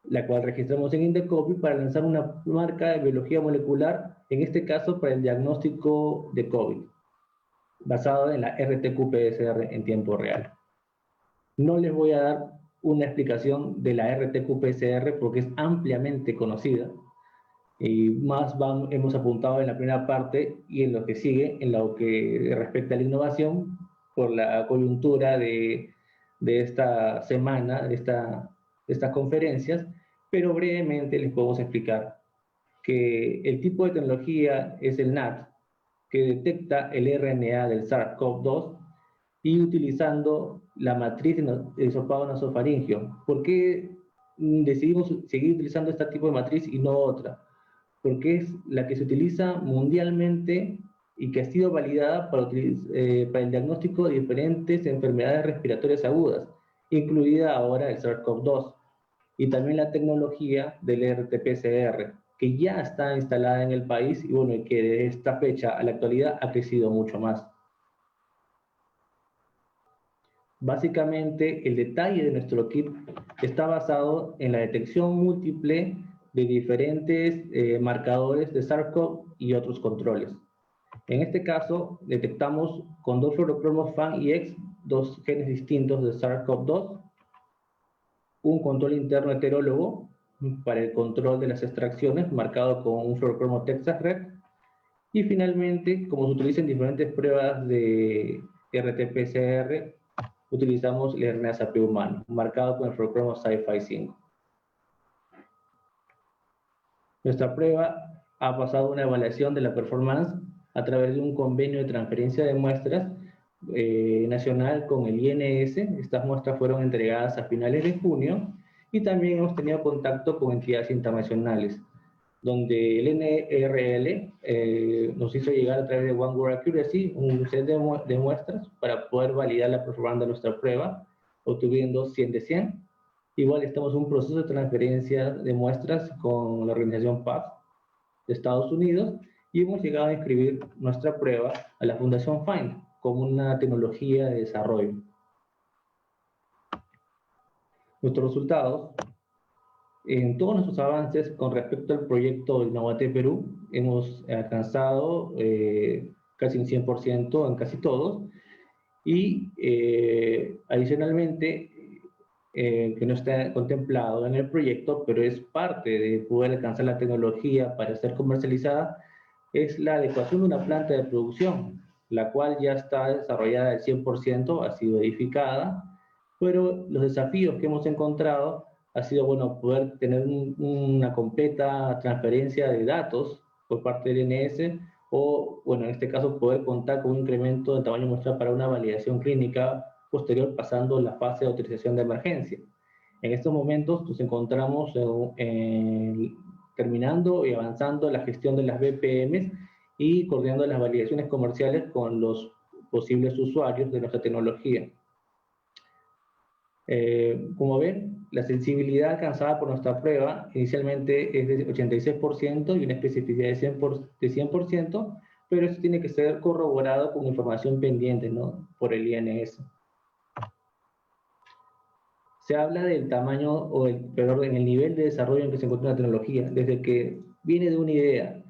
la cual registramos en Indecopi para lanzar una marca de biología molecular, en este caso para el diagnóstico de COVID, basado en la RT-qPCR en tiempo real. No les voy a dar una explicación de la RT-qPCR porque es ampliamente conocida, y más hemos apuntado en la primera parte y en lo que sigue, en lo que respecta a la innovación, por la coyuntura de esta semana, de estas conferencias, pero brevemente les podemos explicar que el tipo de tecnología es el NAT, que detecta el RNA del SARS-CoV-2 y utilizando la matriz de hisopado nasofaringio. ¿Por qué decidimos seguir utilizando este tipo de matriz y no otra? Porque es la que se utiliza mundialmente y que ha sido validada para el diagnóstico de diferentes enfermedades respiratorias agudas, incluida ahora el SARS-CoV-2, y también la tecnología del RT-PCR, que ya está instalada en el país y bueno, que de esta fecha a la actualidad ha crecido mucho más. Básicamente, el detalle de nuestro kit está basado en la detección múltiple de diferentes marcadores de SARS-CoV y otros controles. En este caso, detectamos con 2 fluorocromos FAN y X, 2 genes distintos de SARS-CoV-2, un control interno heterólogo para el control de las extracciones, marcado con un fluorocromo Texas Red, y finalmente, como se utiliza en diferentes pruebas de RT-PCR, utilizamos el RNA-SAP humano, marcado con el fluorocromo Sci-Fi 5. Nuestra prueba ha pasado una evaluación de la performance a través de un convenio de transferencia de muestras nacional con el INS. Estas muestras fueron entregadas a finales de junio y también hemos tenido contacto con entidades internacionales, donde el NRL nos hizo llegar a través de One World Accuracy un set de muestras para poder validar la performance de nuestra prueba, obteniendo 100 de 100. Igual estamos en un proceso de transferencia de muestras con la organización PATH de Estados Unidos y hemos llegado a inscribir nuestra prueba a la Fundación FIND como una tecnología de desarrollo. Nuestros resultados, en todos nuestros avances con respecto al proyecto Innovate Perú, hemos alcanzado casi un 100% en casi todos y adicionalmente, que no está contemplado en el proyecto, pero es parte de poder alcanzar la tecnología para ser comercializada, es la adecuación de una planta de producción, la cual ya está desarrollada al 100%, ha sido edificada, pero los desafíos que hemos encontrado ha sido, bueno, poder tener una completa transferencia de datos por parte del INS, o, bueno, en este caso, poder contar con un incremento de tamaño muestral para una validación clínica posterior, pasando la fase de autorización de emergencia. En estos momentos nos encontramos terminando y avanzando la gestión de las BPMs y coordinando las validaciones comerciales con los posibles usuarios de nuestra tecnología. Como ven, la sensibilidad alcanzada por nuestra prueba inicialmente es de 86% y una especificidad de 100%, pero eso tiene que ser corroborado con información pendiente, ¿no?, por el INS. Se habla del tamaño o en el nivel de desarrollo en que se encuentra la tecnología. Desde que viene de una idea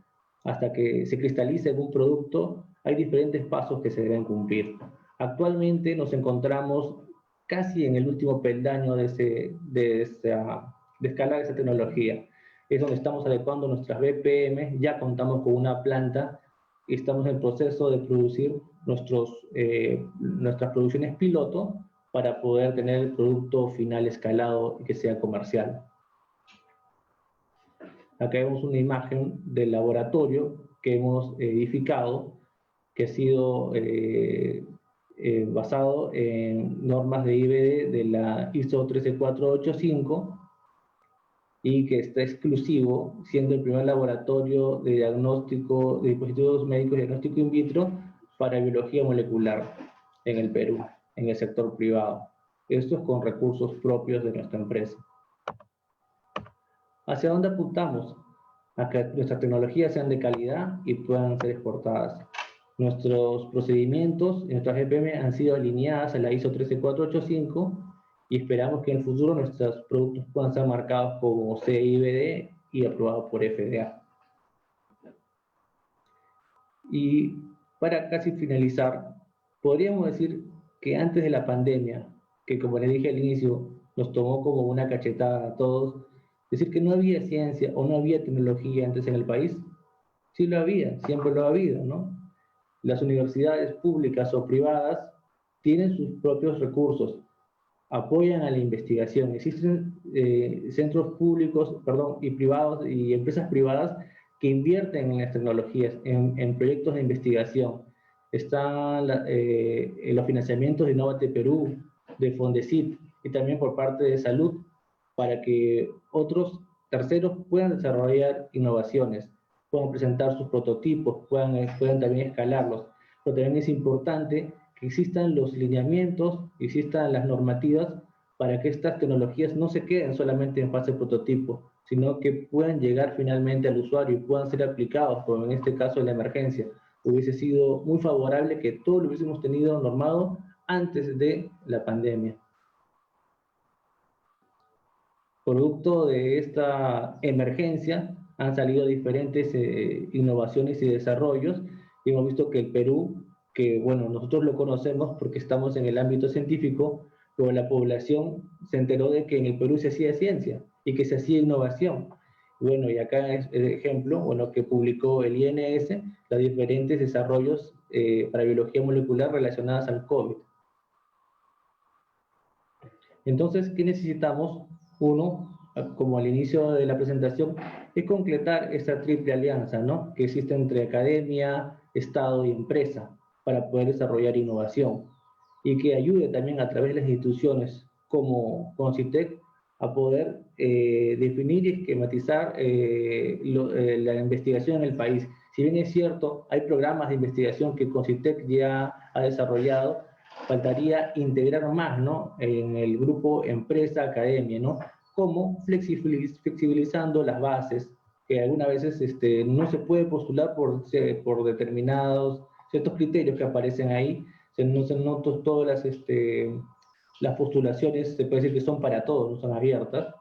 hasta que se cristaliza en un producto, hay diferentes pasos que se deben cumplir. Actualmente nos encontramos casi en el último peldaño de esta de escalar esa tecnología. Es donde estamos adecuando nuestras BPM, ya contamos con una planta y estamos en el proceso de producir nuestras producciones piloto para poder tener el producto final escalado y que sea comercial. Acá vemos una imagen del laboratorio que hemos edificado, que ha sido basado en normas de IVD de la ISO 13485 y que está exclusivo, siendo el primer laboratorio de diagnóstico de dispositivos médicos de diagnóstico in vitro para biología molecular en el Perú, en el sector privado. Esto es con recursos propios de nuestra empresa. ¿Hacia dónde apuntamos? A que nuestras tecnologías sean de calidad y puedan ser exportadas. Nuestros procedimientos y nuestras GPM han sido alineadas a la ISO 13485 y esperamos que en el futuro nuestros productos puedan ser marcados como CIVD y aprobados por FDA. Y para casi finalizar, podríamos decir que antes de la pandemia, que como les dije al inicio, nos tomó como una cachetada a todos, decir que no había ciencia o no había tecnología antes en el país, sí lo había, siempre lo ha habido, ¿no? Las universidades públicas o privadas tienen sus propios recursos, apoyan a la investigación. Existen centros públicos, y privados y empresas privadas que invierten en las tecnologías, en proyectos de investigación. Están los financiamientos de Innovate Perú, de Fondesit y también por parte de Salud, para que otros terceros puedan desarrollar innovaciones, puedan presentar sus prototipos, puedan también escalarlos. Pero también es importante que existan los lineamientos, existan las normativas para que estas tecnologías no se queden solamente en fase prototipo, sino que puedan llegar finalmente al usuario y puedan ser aplicados, como en este caso de la emergencia. Hubiese sido muy favorable que todo lo hubiésemos tenido normado antes de la pandemia. Producto de esta emergencia han salido diferentes innovaciones y desarrollos y hemos visto que el Perú, que bueno, nosotros lo conocemos porque estamos en el ámbito científico, pero la población se enteró de que en el Perú se hacía ciencia y que se hacía innovación. Bueno, y acá es el ejemplo, bueno, que publicó el INS, los diferentes desarrollos para biología molecular relacionadas al COVID. Entonces, ¿qué necesitamos? Uno, como al inicio de la presentación, es concretar esta triple alianza, ¿no?, que existe entre academia, Estado y empresa para poder desarrollar innovación y que ayude también a través de las instituciones como CONCITEC a poder definir y esquematizar la investigación en el país. Si bien es cierto, hay programas de investigación que CONCITEC ya ha desarrollado, faltaría integrar más, ¿no?, en el grupo empresa-academia, ¿no?, como flexibilizando las bases, que algunas veces no se puede postular por determinados ciertos criterios que aparecen ahí, no todas las postulaciones se puede decir que son para todos, no son abiertas.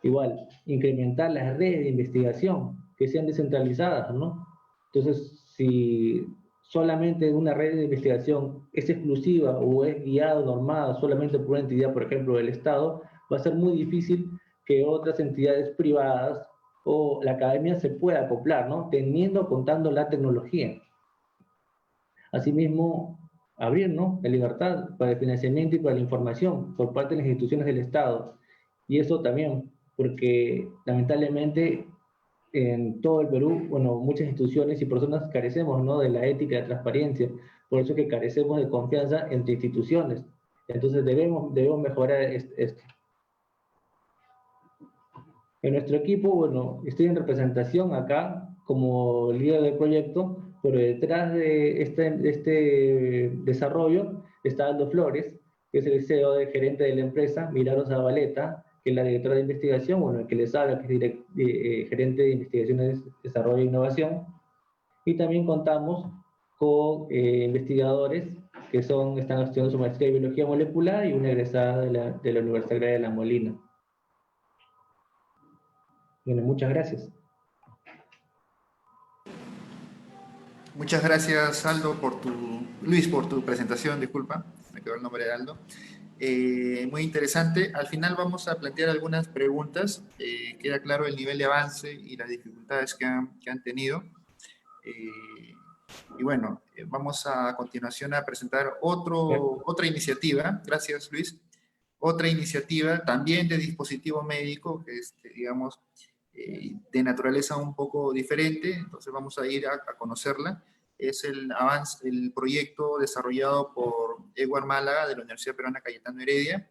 Igual, incrementar las redes de investigación, que sean descentralizadas, ¿no? Entonces, si solamente una red de investigación es exclusiva o es guiada o normada solamente por una entidad, por ejemplo, del Estado, va a ser muy difícil que otras entidades privadas o la academia se pueda acoplar, ¿no?, contando la tecnología. Asimismo, abrir, ¿no?, la libertad para el financiamiento y para la información por parte de las instituciones del Estado. Y eso también, porque lamentablemente en todo el Perú, bueno, muchas instituciones y personas carecemos, ¿no?, de la ética y la transparencia. Por eso que carecemos de confianza entre instituciones. Entonces debemos mejorar esto. En nuestro equipo, bueno, estoy en representación acá como líder del proyecto, pero detrás de este desarrollo está Aldo Flores, que es el CEO de gerente de la empresa, Milagros Zabaleta, que es la directora de investigación, bueno, el que les habla, que es gerente de investigaciones, desarrollo e innovación. Y también contamos con investigadores que están estudiando su maestría de biología molecular y una egresada de la Universidad Agraria de La Molina. Bueno, muchas gracias. Muchas gracias, Aldo, Luis, por tu presentación, disculpa, me quedó el nombre de Aldo. muy interesante. Al final vamos a plantear algunas preguntas. Queda claro el nivel de avance y las dificultades que han tenido. Y bueno, vamos a continuación a presentar otra iniciativa. Gracias, Luis. Otra iniciativa también de dispositivo médico, que es, digamos, de naturaleza un poco diferente. Entonces vamos a ir a conocerla. Es el proyecto desarrollado por Edward Málaga de la Universidad Peruana Cayetano Heredia.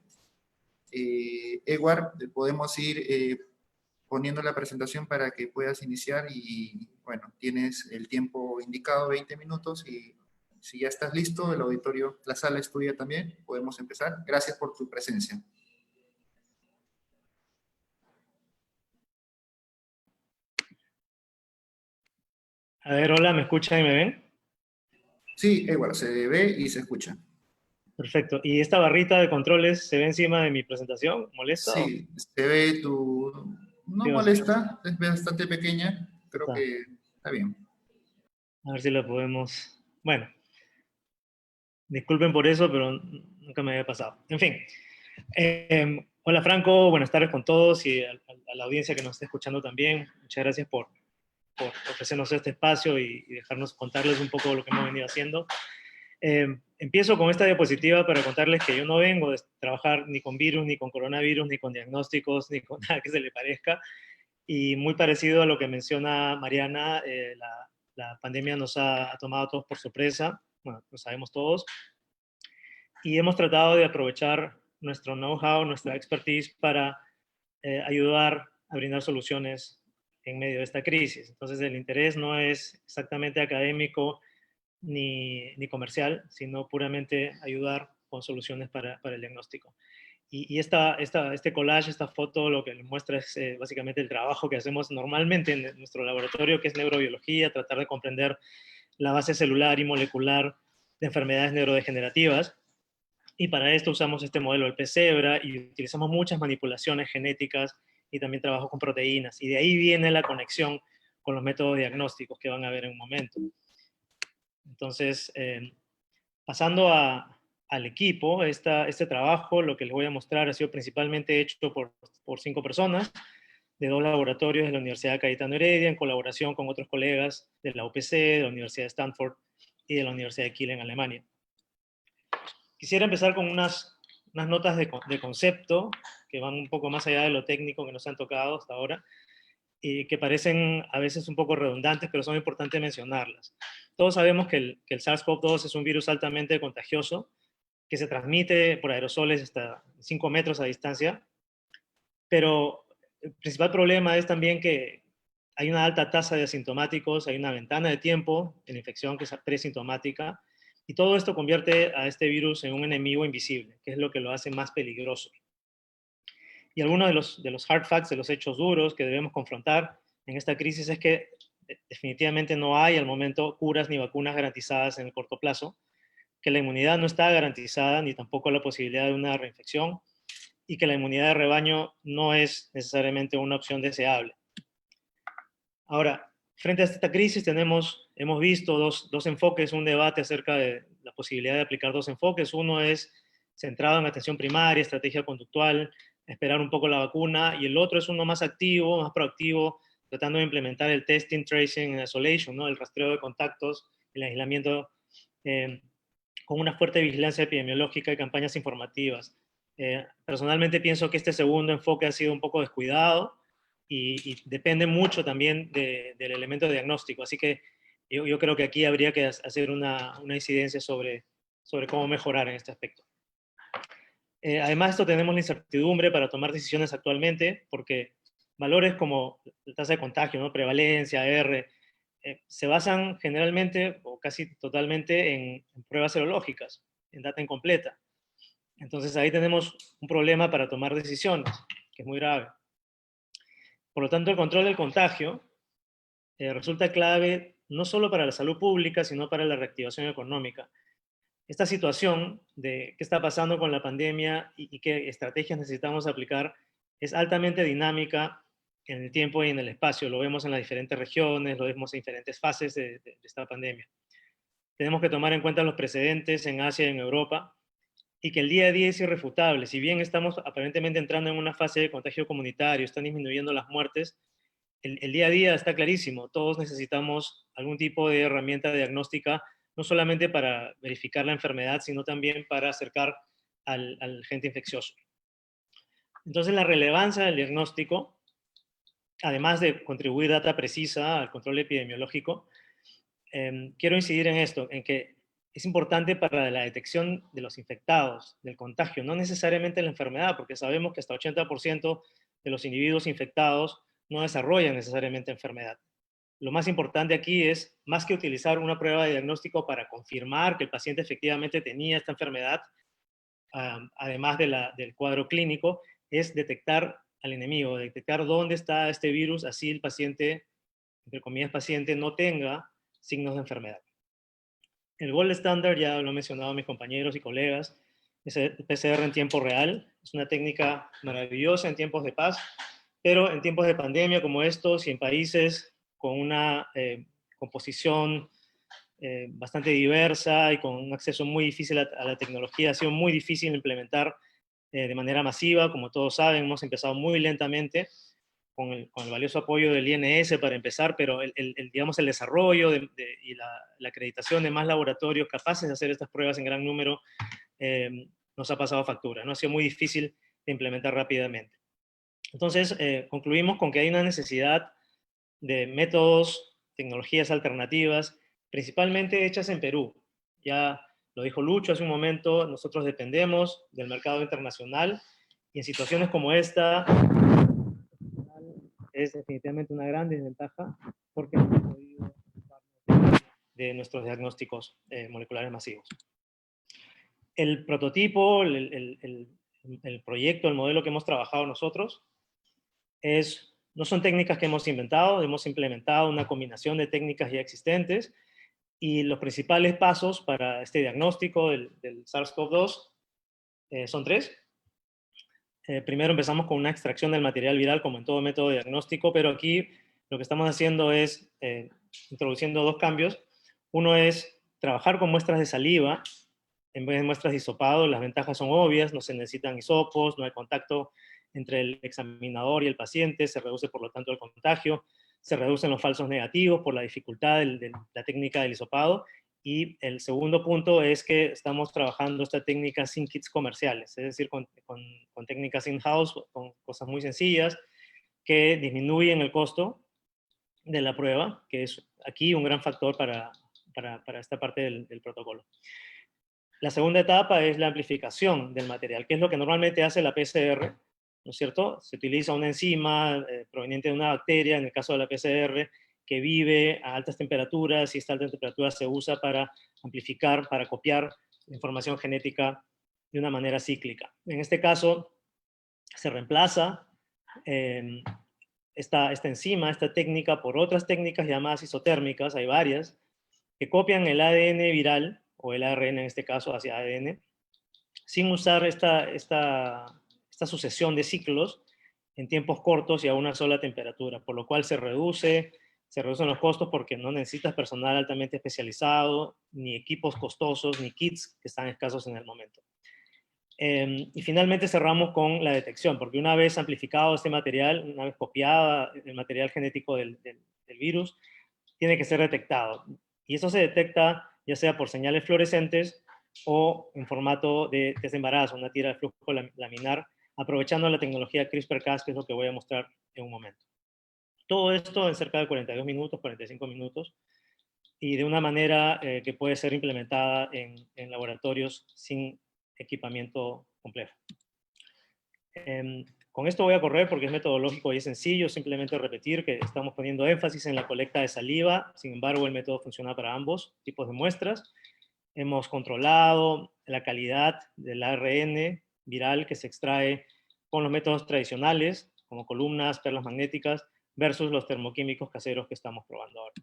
Edward, podemos ir poniendo la presentación para que puedas iniciar y bueno, tienes el tiempo indicado, 20 minutos, y si ya estás listo, el auditorio, la sala es tuya también, podemos empezar. Gracias por tu presencia. A ver, hola, ¿me escuchan y me ven? Sí, Edward, se ve y se escucha. Perfecto. ¿Y esta barrita de controles se ve encima de mi presentación? ¿Molesta? Sí, se ve no Sí, molesta, es bastante pequeña, creo está. que está bien. A ver si la podemos... Bueno, disculpen por eso, pero nunca me había pasado. En fin. Hola Franco, buenas tardes con todos y a la audiencia que nos está escuchando también. Muchas gracias por ofrecernos este espacio y dejarnos contarles un poco lo que hemos venido haciendo. Empiezo con esta diapositiva para contarles que yo no vengo de trabajar ni con virus, ni con coronavirus, ni con diagnósticos, ni con nada que se le parezca. Y muy parecido a lo que menciona Mariana, la pandemia nos ha tomado a todos por sorpresa, bueno, lo sabemos todos, y hemos tratado de aprovechar nuestro know-how, nuestra expertise para ayudar a brindar soluciones en medio de esta crisis. Entonces el interés no es exactamente académico ni comercial, sino puramente ayudar con soluciones para el diagnóstico. Y este collage, esta foto, lo que muestra es básicamente el trabajo que hacemos normalmente en nuestro laboratorio, que es neurobiología, tratar de comprender la base celular y molecular de enfermedades neurodegenerativas. Y para esto usamos este modelo del PCEBRA y utilizamos muchas manipulaciones genéticas y también trabajo con proteínas. Y de ahí viene la conexión con los métodos diagnósticos que van a ver en un momento. Entonces, pasando al equipo, este trabajo, lo que les voy a mostrar, ha sido principalmente hecho por 5 personas de 2 laboratorios de la Universidad Cayetano Heredia, en colaboración con otros colegas de la UPC, de la Universidad de Stanford y de la Universidad de Kiel en Alemania. Quisiera empezar con unas notas de concepto que van un poco más allá de lo técnico que nos han tocado hasta ahora y que parecen a veces un poco redundantes, pero son importantes mencionarlas. Todos sabemos que el SARS-CoV-2 es un virus altamente contagioso que se transmite por aerosoles hasta 5 metros a distancia, pero el principal problema es también que hay una alta tasa de asintomáticos, hay una ventana de tiempo en la infección que es presintomática, y todo esto convierte a este virus en un enemigo invisible, que es lo que lo hace más peligroso. Y algunos de los hard facts, de los hechos duros que debemos confrontar en esta crisis es que definitivamente no hay al momento curas ni vacunas garantizadas en el corto plazo, que la inmunidad no está garantizada ni tampoco la posibilidad de una reinfección y que la inmunidad de rebaño no es necesariamente una opción deseable. Ahora, frente a esta crisis hemos visto dos enfoques, un debate acerca de la posibilidad de aplicar 2 enfoques. Uno es centrado en atención primaria, estrategia conductual, esperar un poco la vacuna, y el otro es uno más activo, más proactivo, tratando de implementar el testing, tracing and isolation, ¿no? El rastreo de contactos, el aislamiento, con una fuerte vigilancia epidemiológica y campañas informativas. Personalmente pienso que este segundo enfoque ha sido un poco descuidado y depende mucho también del elemento diagnóstico, así que yo creo que aquí habría que hacer una incidencia sobre cómo mejorar en este aspecto. Además, esto tenemos la incertidumbre para tomar decisiones actualmente, porque valores como la tasa de contagio, ¿no? Prevalencia, R, se basan generalmente o casi totalmente en pruebas serológicas, en data incompleta. Entonces ahí tenemos un problema para tomar decisiones, que es muy grave. Por lo tanto, el control del contagio resulta clave no solo para la salud pública, sino para la reactivación económica. Esta situación de qué está pasando con la pandemia y qué estrategias necesitamos aplicar es altamente dinámica en el tiempo y en el espacio. Lo vemos en las diferentes regiones, lo vemos en diferentes fases de esta pandemia. Tenemos que tomar en cuenta los precedentes en Asia y en Europa, y que el día a día es irrefutable. Si bien estamos aparentemente entrando en una fase de contagio comunitario, están disminuyendo las muertes, el día a día está clarísimo. Todos necesitamos algún tipo de herramienta diagnóstica, no solamente para verificar la enfermedad, sino también para acercar al agente infeccioso. Entonces, la relevancia del diagnóstico, además de contribuir data precisa al control epidemiológico, quiero incidir en esto, en que es importante para la detección de los infectados, del contagio, no necesariamente la enfermedad, porque sabemos que hasta 80% de los individuos infectados no desarrollan necesariamente enfermedad. Lo más importante aquí es, más que utilizar una prueba de diagnóstico para confirmar que el paciente efectivamente tenía esta enfermedad, además del cuadro clínico, es detectar al enemigo, detectar dónde está este virus, así el paciente, entre comillas paciente, no tenga signos de enfermedad. El gold estándar, ya lo han mencionado mis compañeros y colegas, es el PCR en tiempo real. Es una técnica maravillosa en tiempos de paz, pero en tiempos de pandemia como estos y en países con una composición bastante diversa y con un acceso muy difícil a la tecnología, ha sido muy difícil implementar de manera masiva. Como todos saben, hemos empezado muy lentamente con el valioso apoyo del INS para empezar, pero digamos, el desarrollo y la acreditación de más laboratorios capaces de hacer estas pruebas en gran número nos ha pasado factura, ¿no? Ha sido muy difícil de implementar rápidamente. Entonces, concluimos con que hay una necesidad de métodos, tecnologías alternativas, principalmente hechas en Perú. Ya lo dijo Lucho hace un momento, nosotros dependemos del mercado internacional y en situaciones como esta es definitivamente una gran desventaja porque no hemos podido ocuparnos de nuestros diagnósticos moleculares masivos. El prototipo, el proyecto, el modelo que hemos trabajado nosotros no son técnicas que hemos inventado, hemos implementado una combinación de técnicas ya existentes y los principales pasos para este diagnóstico del SARS-CoV-2 son tres. Primero empezamos con una extracción del material viral como en todo método diagnóstico, pero aquí lo que estamos haciendo es introduciendo dos cambios. Uno es trabajar con muestras de saliva en vez de muestras de hisopado. Las ventajas son obvias, no se necesitan hisopos, no hay contacto entre el examinador y el paciente, se reduce por lo tanto el contagio, se reducen los falsos negativos por la dificultad de la técnica del hisopado. Y el segundo punto es que estamos trabajando esta técnica sin kits comerciales, es decir, con técnicas in-house, con cosas muy sencillas que disminuyen el costo de la prueba, que es aquí un gran factor para esta parte del protocolo. La segunda etapa es la amplificación del material, que es lo que normalmente hace la PCR, ¿no es cierto? Se utiliza una enzima proveniente de una bacteria, en el caso de la PCR, que vive a altas temperaturas y esta alta temperatura se usa para amplificar, para copiar la información genética de una manera cíclica. En este caso, se reemplaza esta enzima, esta técnica, por otras técnicas llamadas isotérmicas, hay varias, que copian el ADN viral, o el ARN en este caso, hacia ADN, sin usar esta sucesión de ciclos en tiempos cortos y a una sola temperatura, por lo cual se reducen los costos porque no necesitas personal altamente especializado, ni equipos costosos, ni kits que están escasos en el momento. Y finalmente cerramos con la detección, porque una vez amplificado este material, una vez copiada el material genético del virus, tiene que ser detectado. Y eso se detecta ya sea por señales fluorescentes o en formato de test de embarazo, una tira de flujo laminar, aprovechando la tecnología CRISPR-Cas, que es lo que voy a mostrar en un momento. Todo esto en cerca de 42 minutos, 45 minutos, y de una manera que puede ser implementada en laboratorios sin equipamiento complejo. Con esto voy a correr porque es metodológico y es sencillo, simplemente repetir que estamos poniendo énfasis en la colecta de saliva, sin embargo el método funciona para ambos tipos de muestras. Hemos controlado la calidad del ARN viral que se extrae con los métodos tradicionales, como columnas, perlas magnéticas, versus los termoquímicos caseros que estamos probando ahora.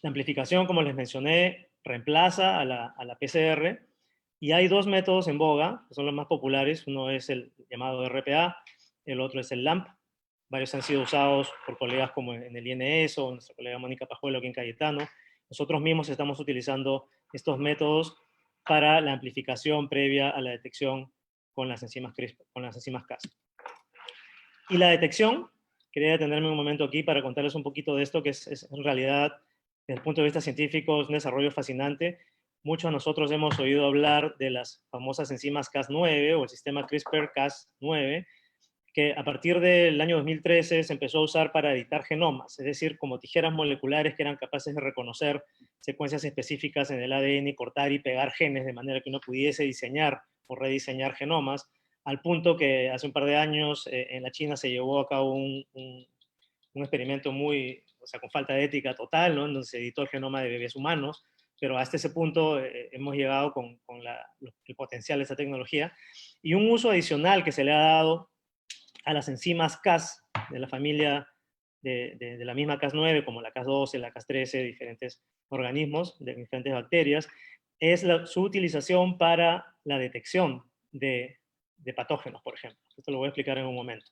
La amplificación, como les mencioné, reemplaza a la PCR, y hay dos métodos en boga, que son los más populares. Uno es el llamado RPA, el otro es el LAMP. Varios han sido usados por colegas como en el INS o nuestra colega Mónica Pajuelo aquí en Cayetano. Nosotros mismos estamos utilizando estos métodos para la amplificación previa a la detección con las enzimas CRISPR, con las enzimas Cas. Y la detección, quería detenerme un momento aquí para contarles un poquito de esto, que es en realidad, desde el punto de vista científico, es un desarrollo fascinante. Muchos de nosotros hemos oído hablar de las famosas enzimas Cas9 o el sistema CRISPR-Cas9, que a partir del año 2013 se empezó a usar para editar genomas, es decir, como tijeras moleculares que eran capaces de reconocer secuencias específicas en el ADN y cortar y pegar genes de manera que uno pudiese diseñar o rediseñar genomas, al punto que hace un par de años en la China se llevó a cabo un experimento muy, o sea, con falta de ética total, ¿no? En donde se editó el genoma de bebés humanos, pero hasta ese punto hemos llegado con el potencial de esta tecnología. Y un uso adicional que se le ha dado a las enzimas Cas de la familia de la misma Cas9, como la Cas12, la Cas13, diferentes organismos, de diferentes bacterias, es su utilización para la detección de patógenos, por ejemplo. Esto lo voy a explicar en un momento.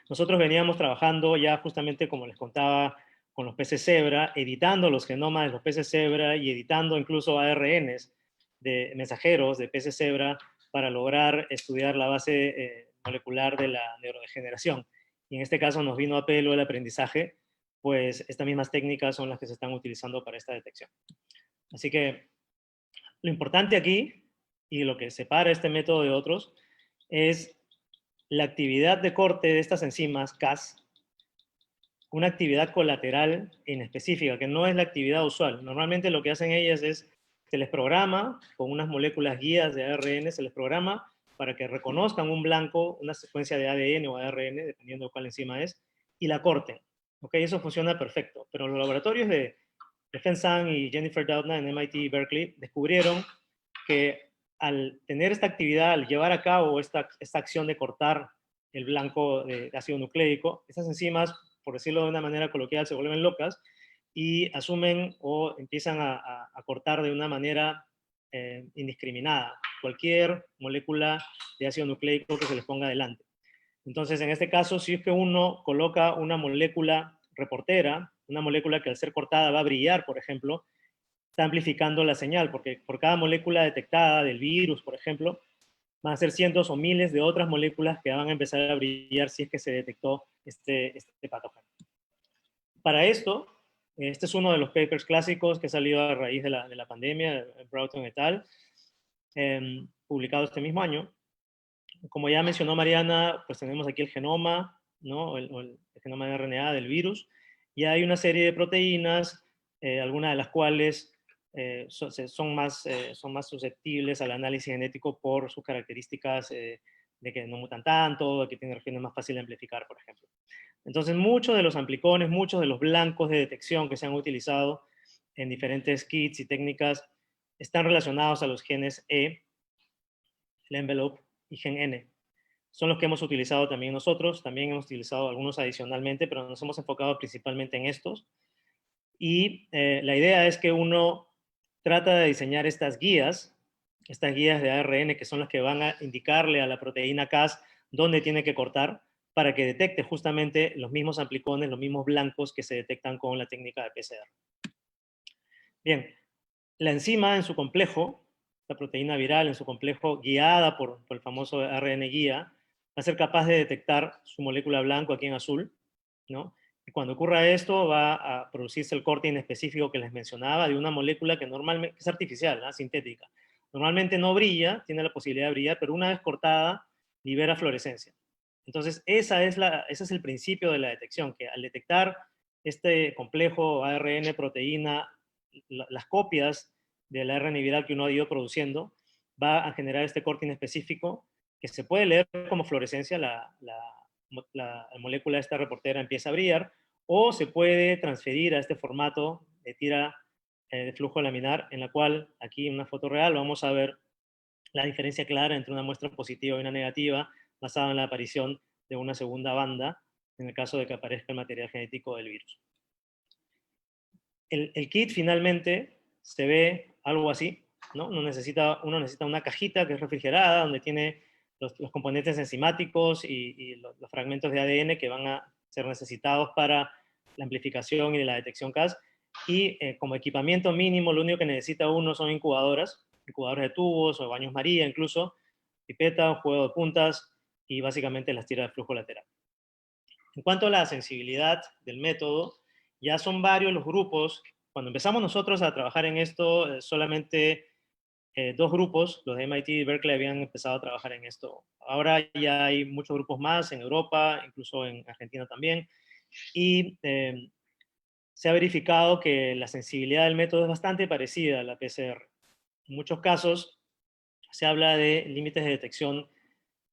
Nosotros veníamos trabajando ya justamente, como les contaba, con los peces cebra, editando los genomas de los peces cebra y editando incluso ARNs de mensajeros de peces cebra para lograr estudiar la base molecular de la neurodegeneración. Y en este caso nos vino a pelo el aprendizaje, pues estas mismas técnicas son las que se están utilizando para esta detección. Así que lo importante aquí, y lo que separa este método de otros, es la actividad de corte de estas enzimas Cas, una actividad colateral inespecífica, que no es la actividad usual. Normalmente lo que hacen ellas es, se les programa con unas moléculas guías de ARN, se les programa para que reconozcan un blanco, una secuencia de ADN o ARN, dependiendo de cuál enzima es, y la corten. ¿Okay? Eso funciona perfecto. Pero los laboratorios de Feng Zhang y Jennifer Doudna en MIT y Berkeley descubrieron que al tener esta actividad, al llevar a cabo esta acción de cortar el blanco de ácido nucleico, estas enzimas, por decirlo de una manera coloquial, se vuelven locas y asumen o empiezan a cortar de una manera indiscriminada cualquier molécula de ácido nucleico que se les ponga delante. Entonces, en este caso, si es que uno coloca una molécula reportera, una molécula que al ser cortada va a brillar, por ejemplo, está amplificando la señal, porque por cada molécula detectada del virus, por ejemplo, van a ser cientos o miles de otras moléculas que van a empezar a brillar si es que se detectó este patógeno. Para esto, este es uno de los papers clásicos que ha salido a raíz de la pandemia, Broughton et al., publicado este mismo año. Como ya mencionó Mariana, pues tenemos aquí el genoma, ¿no? el genoma de RNA del virus, y hay una serie de proteínas, algunas de las cuales son más susceptibles al análisis genético por sus características de que no mutan tanto, de que tienen regiones más fáciles de amplificar, por ejemplo. Entonces, muchos de los amplicones, muchos de los blancos de detección que se han utilizado en diferentes kits y técnicas están relacionados a los genes E, el envelope, y gen N. Son los que hemos utilizado también nosotros, también hemos utilizado algunos adicionalmente, pero nos hemos enfocado principalmente en estos. Y la idea es que uno trata de diseñar estas guías de ARN, que son las que van a indicarle a la proteína Cas dónde tiene que cortar, para que detecte justamente los mismos amplicones, los mismos blancos que se detectan con la técnica de PCR. Bien, la enzima en su complejo, la proteína viral en su complejo, guiada por el famoso ARN guía, va a ser capaz de detectar su molécula blanco aquí en azul, ¿no? Y cuando ocurra esto, va a producirse el corte inespecífico que les mencionaba de una molécula que normalmente es artificial, ¿no? Sintética. Normalmente no brilla, tiene la posibilidad de brillar, pero una vez cortada, libera fluorescencia. Entonces, ese es el principio de la detección, que al detectar este complejo ARN, proteína, las copias del ARN viral que uno ha ido produciendo, va a generar este corte inespecífico que se puede leer como fluorescencia, la molécula esta reportera empieza a brillar, o se puede transferir a este formato de tira de flujo laminar, en la cual aquí en una foto real vamos a ver la diferencia clara entre una muestra positiva y una negativa, basada en la aparición de una segunda banda, en el caso de que aparezca el material genético del virus. El kit finalmente se ve algo así, ¿no? Uno necesita una cajita que es refrigerada, donde tiene los componentes enzimáticos y los fragmentos de ADN que van a ser necesitados para la amplificación y la detección Cas. Y como equipamiento mínimo, lo único que necesita uno son incubadoras, incubadores de tubos o baños María incluso, pipeta, un juego de puntas y básicamente las tiras de flujo lateral. En cuanto a la sensibilidad del método, ya son varios los grupos. Cuando empezamos nosotros a trabajar en esto, solamente 2 grupos, los de MIT y Berkeley, habían empezado a trabajar en esto. Ahora ya hay muchos grupos más en Europa, incluso en Argentina también, y se ha verificado que la sensibilidad del método es bastante parecida a la PCR. En muchos casos se habla de límites de detección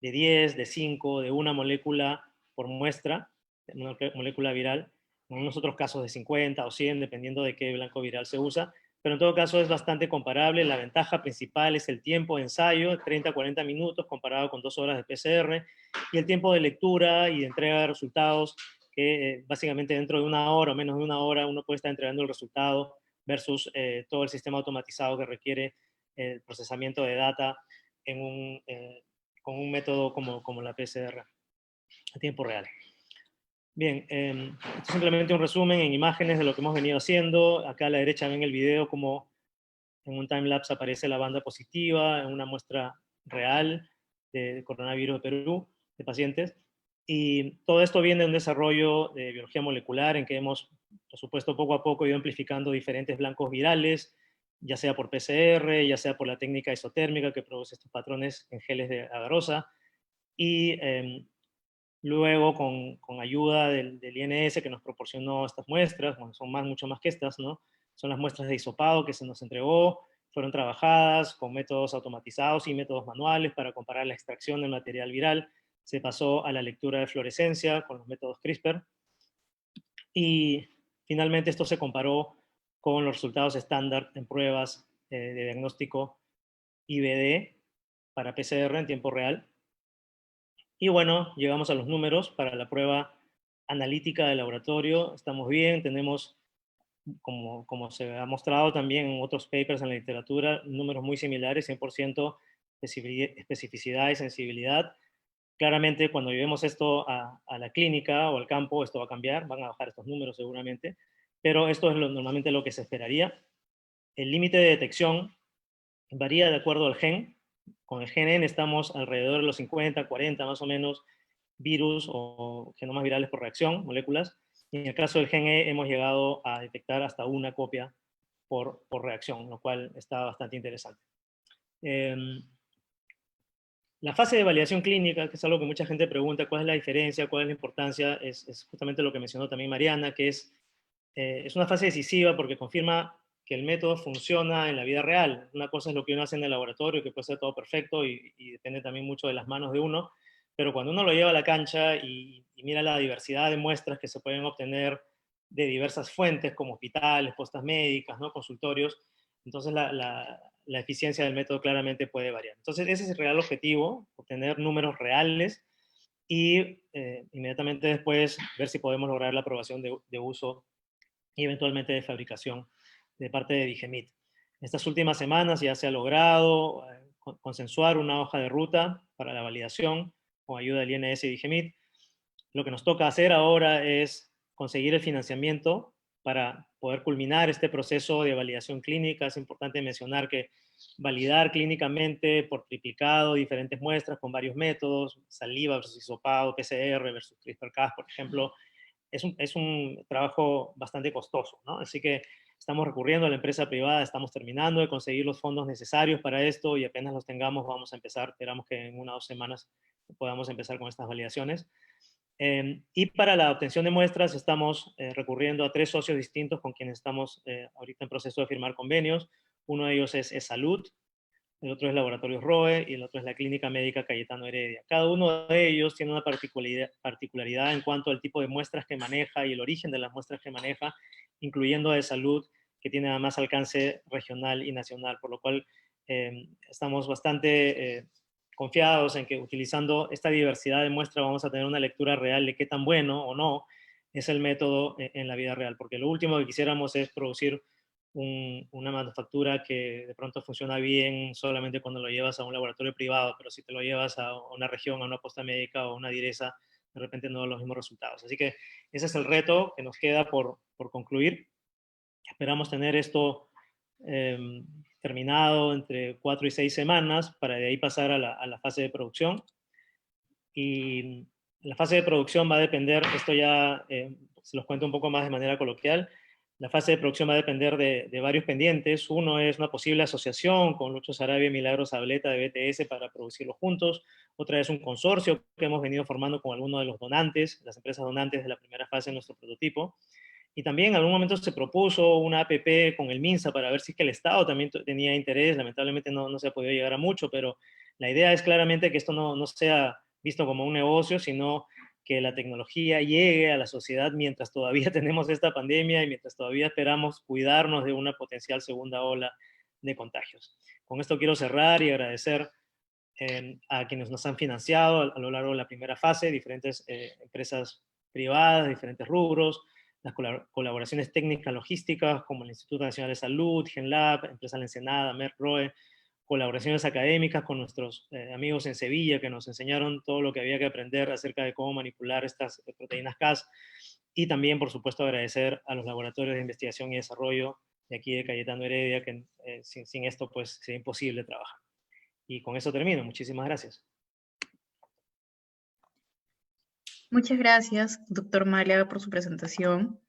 de 10, de 5, de una molécula por muestra, una molécula viral, en unos otros casos de 50 o 100, dependiendo de qué blanco viral se usa, pero en todo caso es bastante comparable. La ventaja principal es el tiempo de ensayo, 30 a 40 minutos, comparado con 2 horas de PCR, y el tiempo de lectura y de entrega de resultados, que básicamente dentro de 1 hora o menos de 1 hora uno puede estar entregando el resultado versus todo el sistema automatizado que requiere el procesamiento de data en con un método como la PCR a tiempo real. Bien, esto es simplemente un resumen en imágenes de lo que hemos venido haciendo. Acá a la derecha ven el video como en un timelapse aparece la banda positiva en una muestra real de coronavirus de Perú, de pacientes. Y todo esto viene de un desarrollo de biología molecular en que hemos, por supuesto, poco a poco ido amplificando diferentes blancos virales, ya sea por PCR, ya sea por la técnica isotérmica que produce estos patrones en geles de agarosa, y luego con ayuda del INS que nos proporcionó estas muestras, bueno, son mucho más que estas, ¿no? Son las muestras de hisopado que se nos entregó, fueron trabajadas con métodos automatizados y métodos manuales para comparar la extracción del material viral. Se pasó a la lectura de fluorescencia con los métodos CRISPR, y finalmente esto se comparó con los resultados estándar en pruebas de diagnóstico IBD para PCR en tiempo real. Y bueno, llegamos a los números para la prueba analítica de laboratorio. Estamos bien, tenemos, como se ha mostrado también en otros papers en la literatura, números muy similares, 100% especificidad y sensibilidad. Claramente, cuando llevemos esto a la clínica o al campo, esto va a cambiar, van a bajar estos números seguramente, pero esto es normalmente lo que se esperaría. El límite de detección varía de acuerdo al gen. Con el gen N estamos alrededor de los 50, 40 más o menos virus o genomas virales por reacción, moléculas. Y en el caso del gen E hemos llegado a detectar hasta 1 copia por reacción, lo cual está bastante interesante. La fase de validación clínica, que es algo que mucha gente pregunta, ¿cuál es la diferencia, cuál es la importancia? Es justamente lo que mencionó también Mariana, que es una fase decisiva porque confirma que el método funciona en la vida real. Una cosa es lo que uno hace en el laboratorio, que puede ser todo perfecto y depende también mucho de las manos de uno, pero cuando uno lo lleva a la cancha y mira la diversidad de muestras que se pueden obtener de diversas fuentes, como hospitales, postas médicas, ¿no? Consultorios, entonces la eficiencia del método claramente puede variar. Entonces ese es el real objetivo, obtener números reales y inmediatamente después ver si podemos lograr la aprobación de uso y eventualmente de fabricación de parte de Digemit. Estas últimas semanas ya se ha logrado consensuar una hoja de ruta para la validación con ayuda del INS y Digemit. Lo que nos toca hacer ahora es conseguir el financiamiento para poder culminar este proceso de validación clínica. Es importante mencionar que validar clínicamente por triplicado diferentes muestras con varios métodos, saliva versus hisopado, PCR versus CRISPR-Cas, por ejemplo, es un trabajo bastante costoso, ¿no? Así que estamos recurriendo a la empresa privada, estamos terminando de conseguir los fondos necesarios para esto y apenas los tengamos vamos a empezar, esperamos que en 1 o 2 semanas podamos empezar con estas validaciones. Y para la obtención de muestras estamos recurriendo a 3 socios distintos con quienes estamos ahorita en proceso de firmar convenios. Uno de ellos es Salud, el otro es Laboratorios ROE y el otro es la Clínica Médica Cayetano Heredia. Cada uno de ellos tiene una particularidad en cuanto al tipo de muestras que maneja y el origen de las muestras que maneja, incluyendo de Salud, que tiene además alcance regional y nacional, por lo cual estamos bastante confiados en que utilizando esta diversidad de muestras vamos a tener una lectura real de qué tan bueno o no es el método en la vida real, porque lo último que quisiéramos es producir una manufactura que de pronto funciona bien solamente cuando lo llevas a un laboratorio privado, pero si te lo llevas a una región, a una posta médica o a una direza, de repente no los mismos resultados. Así que ese es el reto que nos queda por concluir. Esperamos tener esto terminado entre 4 y 6 semanas para de ahí pasar a la fase de producción. Y la fase de producción va a depender, esto ya se los cuento un poco más de manera coloquial, la fase de producción va a depender de varios pendientes. Uno es una posible asociación con Lucho Sarabia y Milagros Zabaleta de BTS para producirlo juntos. Otra es un consorcio que hemos venido formando con algunos de los donantes, las empresas donantes de la primera fase de nuestro prototipo. Y también en algún momento se propuso una APP con el MINSA para ver si es que el Estado también tenía interés. Lamentablemente no se ha podido llegar a mucho, pero la idea es claramente que esto no sea visto como un negocio, sino que la tecnología llegue a la sociedad mientras todavía tenemos esta pandemia y mientras todavía esperamos cuidarnos de una potencial segunda ola de contagios. Con esto quiero cerrar y agradecer a quienes nos han financiado a lo largo de la primera fase, diferentes empresas privadas, diferentes rubros, las colaboraciones técnicas logísticas como el Instituto Nacional de Salud, GenLab, Empresa La Ensenada, Merck Roe, colaboraciones académicas con nuestros amigos en Sevilla que nos enseñaron todo lo que había que aprender acerca de cómo manipular estas proteínas Cas, y también, por supuesto, agradecer a los laboratorios de investigación y desarrollo de aquí de Cayetano Heredia, que sin esto pues sería imposible trabajar. Y con eso termino. Muchísimas gracias. Muchas gracias, doctor Málaga, por su presentación.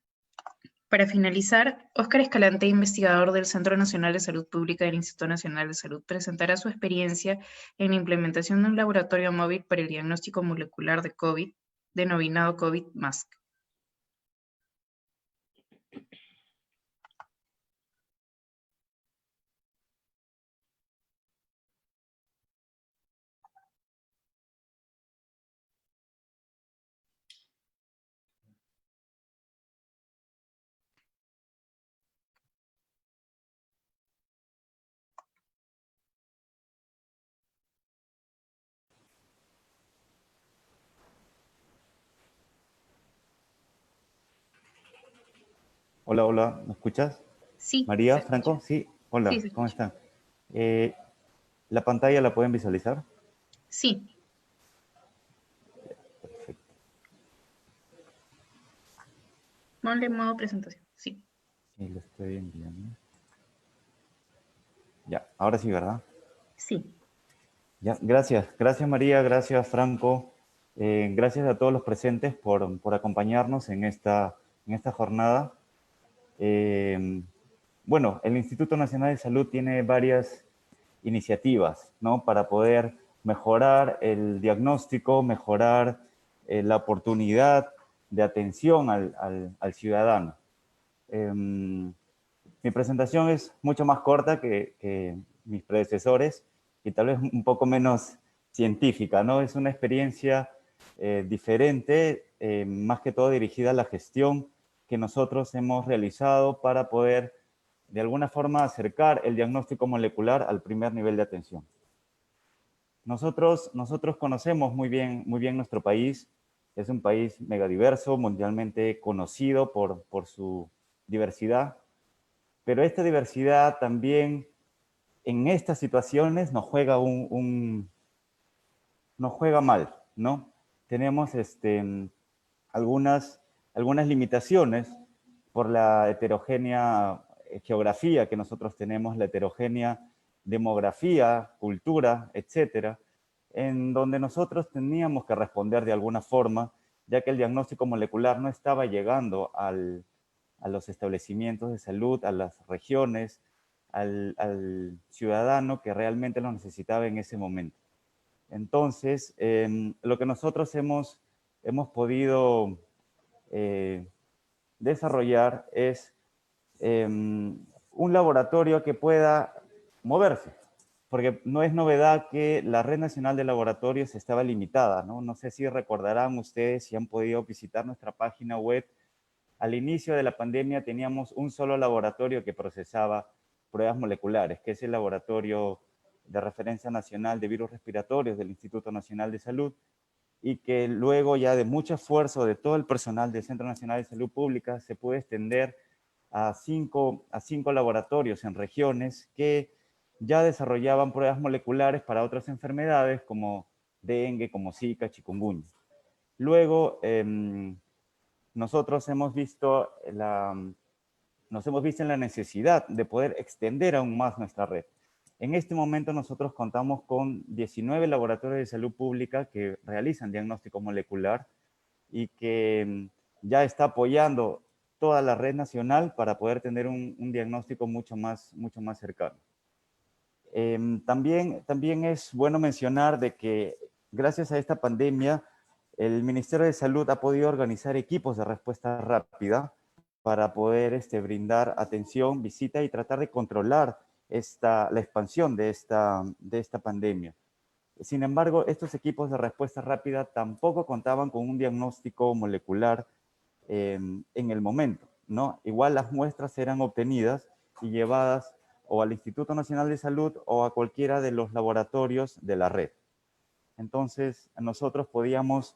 Para finalizar, Óscar Escalante, investigador del Centro Nacional de Salud Pública del Instituto Nacional de Salud, presentará su experiencia en la implementación de un laboratorio móvil para el diagnóstico molecular de COVID, denominado COVID-MASC. Hola, hola, ¿me escuchas? Sí, María, se escucha. Franco, sí, hola, Sí, se ¿cómo escucha. están? ¿La pantalla la pueden visualizar? Sí. Perfecto. Ponle modo presentación. Sí. Sí, lo estoy enviando. Ya, ahora sí, ¿verdad? Sí. Ya, gracias María, gracias Franco, gracias a todos los presentes por acompañarnos en esta jornada. Bueno, el Instituto Nacional de Salud tiene varias iniciativas, ¿no? Para poder mejorar el diagnóstico, mejorar la oportunidad de atención al ciudadano. Mi presentación es mucho más corta que mis predecesores y tal vez un poco menos científica, ¿no? Es una experiencia diferente, más que todo dirigida a la gestión que nosotros hemos realizado para poder de alguna forma acercar el diagnóstico molecular al primer nivel de atención. Nosotros conocemos muy bien nuestro país. Es un país megadiverso, mundialmente conocido por su diversidad, pero esta diversidad también en estas situaciones nos juega nos juega mal, ¿no? Tenemos algunas limitaciones por la heterogénea geografía que nosotros tenemos, la heterogénea demografía, cultura, etcétera, en donde nosotros teníamos que responder de alguna forma, ya que el diagnóstico molecular no estaba llegando a los establecimientos de salud, a las regiones, al ciudadano que realmente lo necesitaba en ese momento. Entonces, lo que nosotros hemos podido desarrollar es un laboratorio que pueda moverse, porque no es novedad que la Red Nacional de Laboratorios estaba limitada, ¿no? No sé si recordarán ustedes, si han podido visitar nuestra página web. Al inicio de la pandemia teníamos un solo laboratorio que procesaba pruebas moleculares, que es el Laboratorio de Referencia Nacional de Virus Respiratorios del Instituto Nacional de Salud, y que luego ya de mucho esfuerzo de todo el personal del Centro Nacional de Salud Pública se puede extender a cinco laboratorios en regiones que ya desarrollaban pruebas moleculares para otras enfermedades como dengue, como Zika, chikungunya. Luego, nosotros hemos visto nos hemos visto en la necesidad de poder extender aún más nuestra red. En este momento nosotros contamos con 19 laboratorios de salud pública que realizan diagnóstico molecular y que ya está apoyando toda la red nacional para poder tener un diagnóstico mucho más cercano. También es bueno mencionar de que gracias a esta pandemia, el Ministerio de Salud ha podido organizar equipos de respuesta rápida para poder brindar atención, visita y tratar de controlar la expansión de esta pandemia. Sin embargo, estos equipos de respuesta rápida tampoco contaban con un diagnóstico molecular en el momento, ¿no? Igual las muestras eran obtenidas y llevadas o al Instituto Nacional de Salud o a cualquiera de los laboratorios de la red. Entonces, nosotros podíamos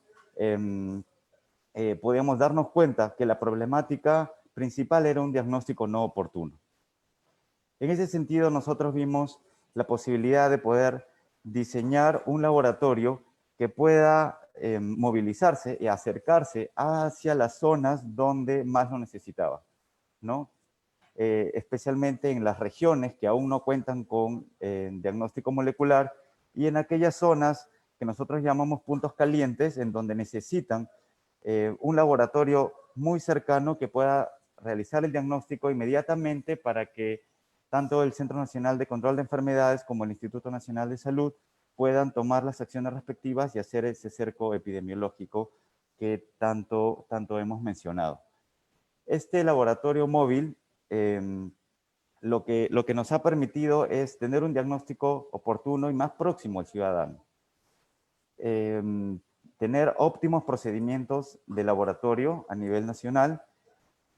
darnos cuenta que la problemática principal era un diagnóstico no oportuno. En ese sentido, nosotros vimos la posibilidad de poder diseñar un laboratorio que pueda movilizarse y acercarse hacia las zonas donde más lo necesitaba, ¿no? Especialmente en las regiones que aún no cuentan con diagnóstico molecular y en aquellas zonas que nosotros llamamos puntos calientes, en donde necesitan un laboratorio muy cercano que pueda realizar el diagnóstico inmediatamente para que tanto el Centro Nacional de Control de Enfermedades como el Instituto Nacional de Salud puedan tomar las acciones respectivas y hacer ese cerco epidemiológico que tanto hemos mencionado. Este laboratorio móvil lo que nos ha permitido es tener un diagnóstico oportuno y más próximo al ciudadano. Tener óptimos procedimientos de laboratorio a nivel nacional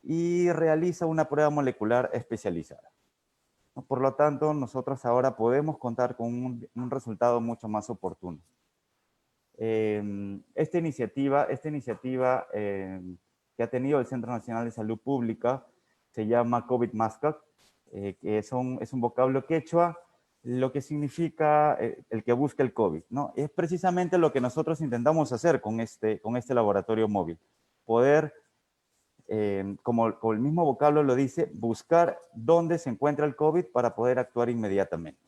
y realiza una prueba molecular especializada. Por lo tanto, nosotros ahora podemos contar con un resultado mucho más oportuno. Esta iniciativa que ha tenido el Centro Nacional de Salud Pública se llama COVID-MASCAC, que es un vocablo quechua, lo que significa el que busca el COVID, ¿no? Es precisamente lo que nosotros intentamos hacer con este laboratorio móvil. Poder, como el mismo vocablo lo dice, buscar dónde se encuentra el COVID para poder actuar inmediatamente.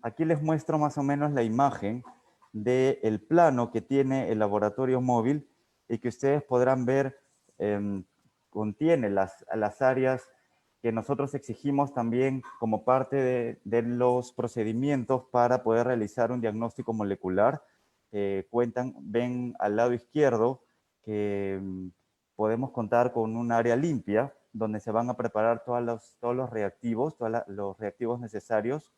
Aquí les muestro más o menos la imagen del plano que tiene el laboratorio móvil y que ustedes podrán ver contiene las áreas que nosotros exigimos también como parte de los procedimientos para poder realizar un diagnóstico molecular. Ven al lado izquierdo que podemos contar con un área limpia donde se van a preparar todos los reactivos, los reactivos necesarios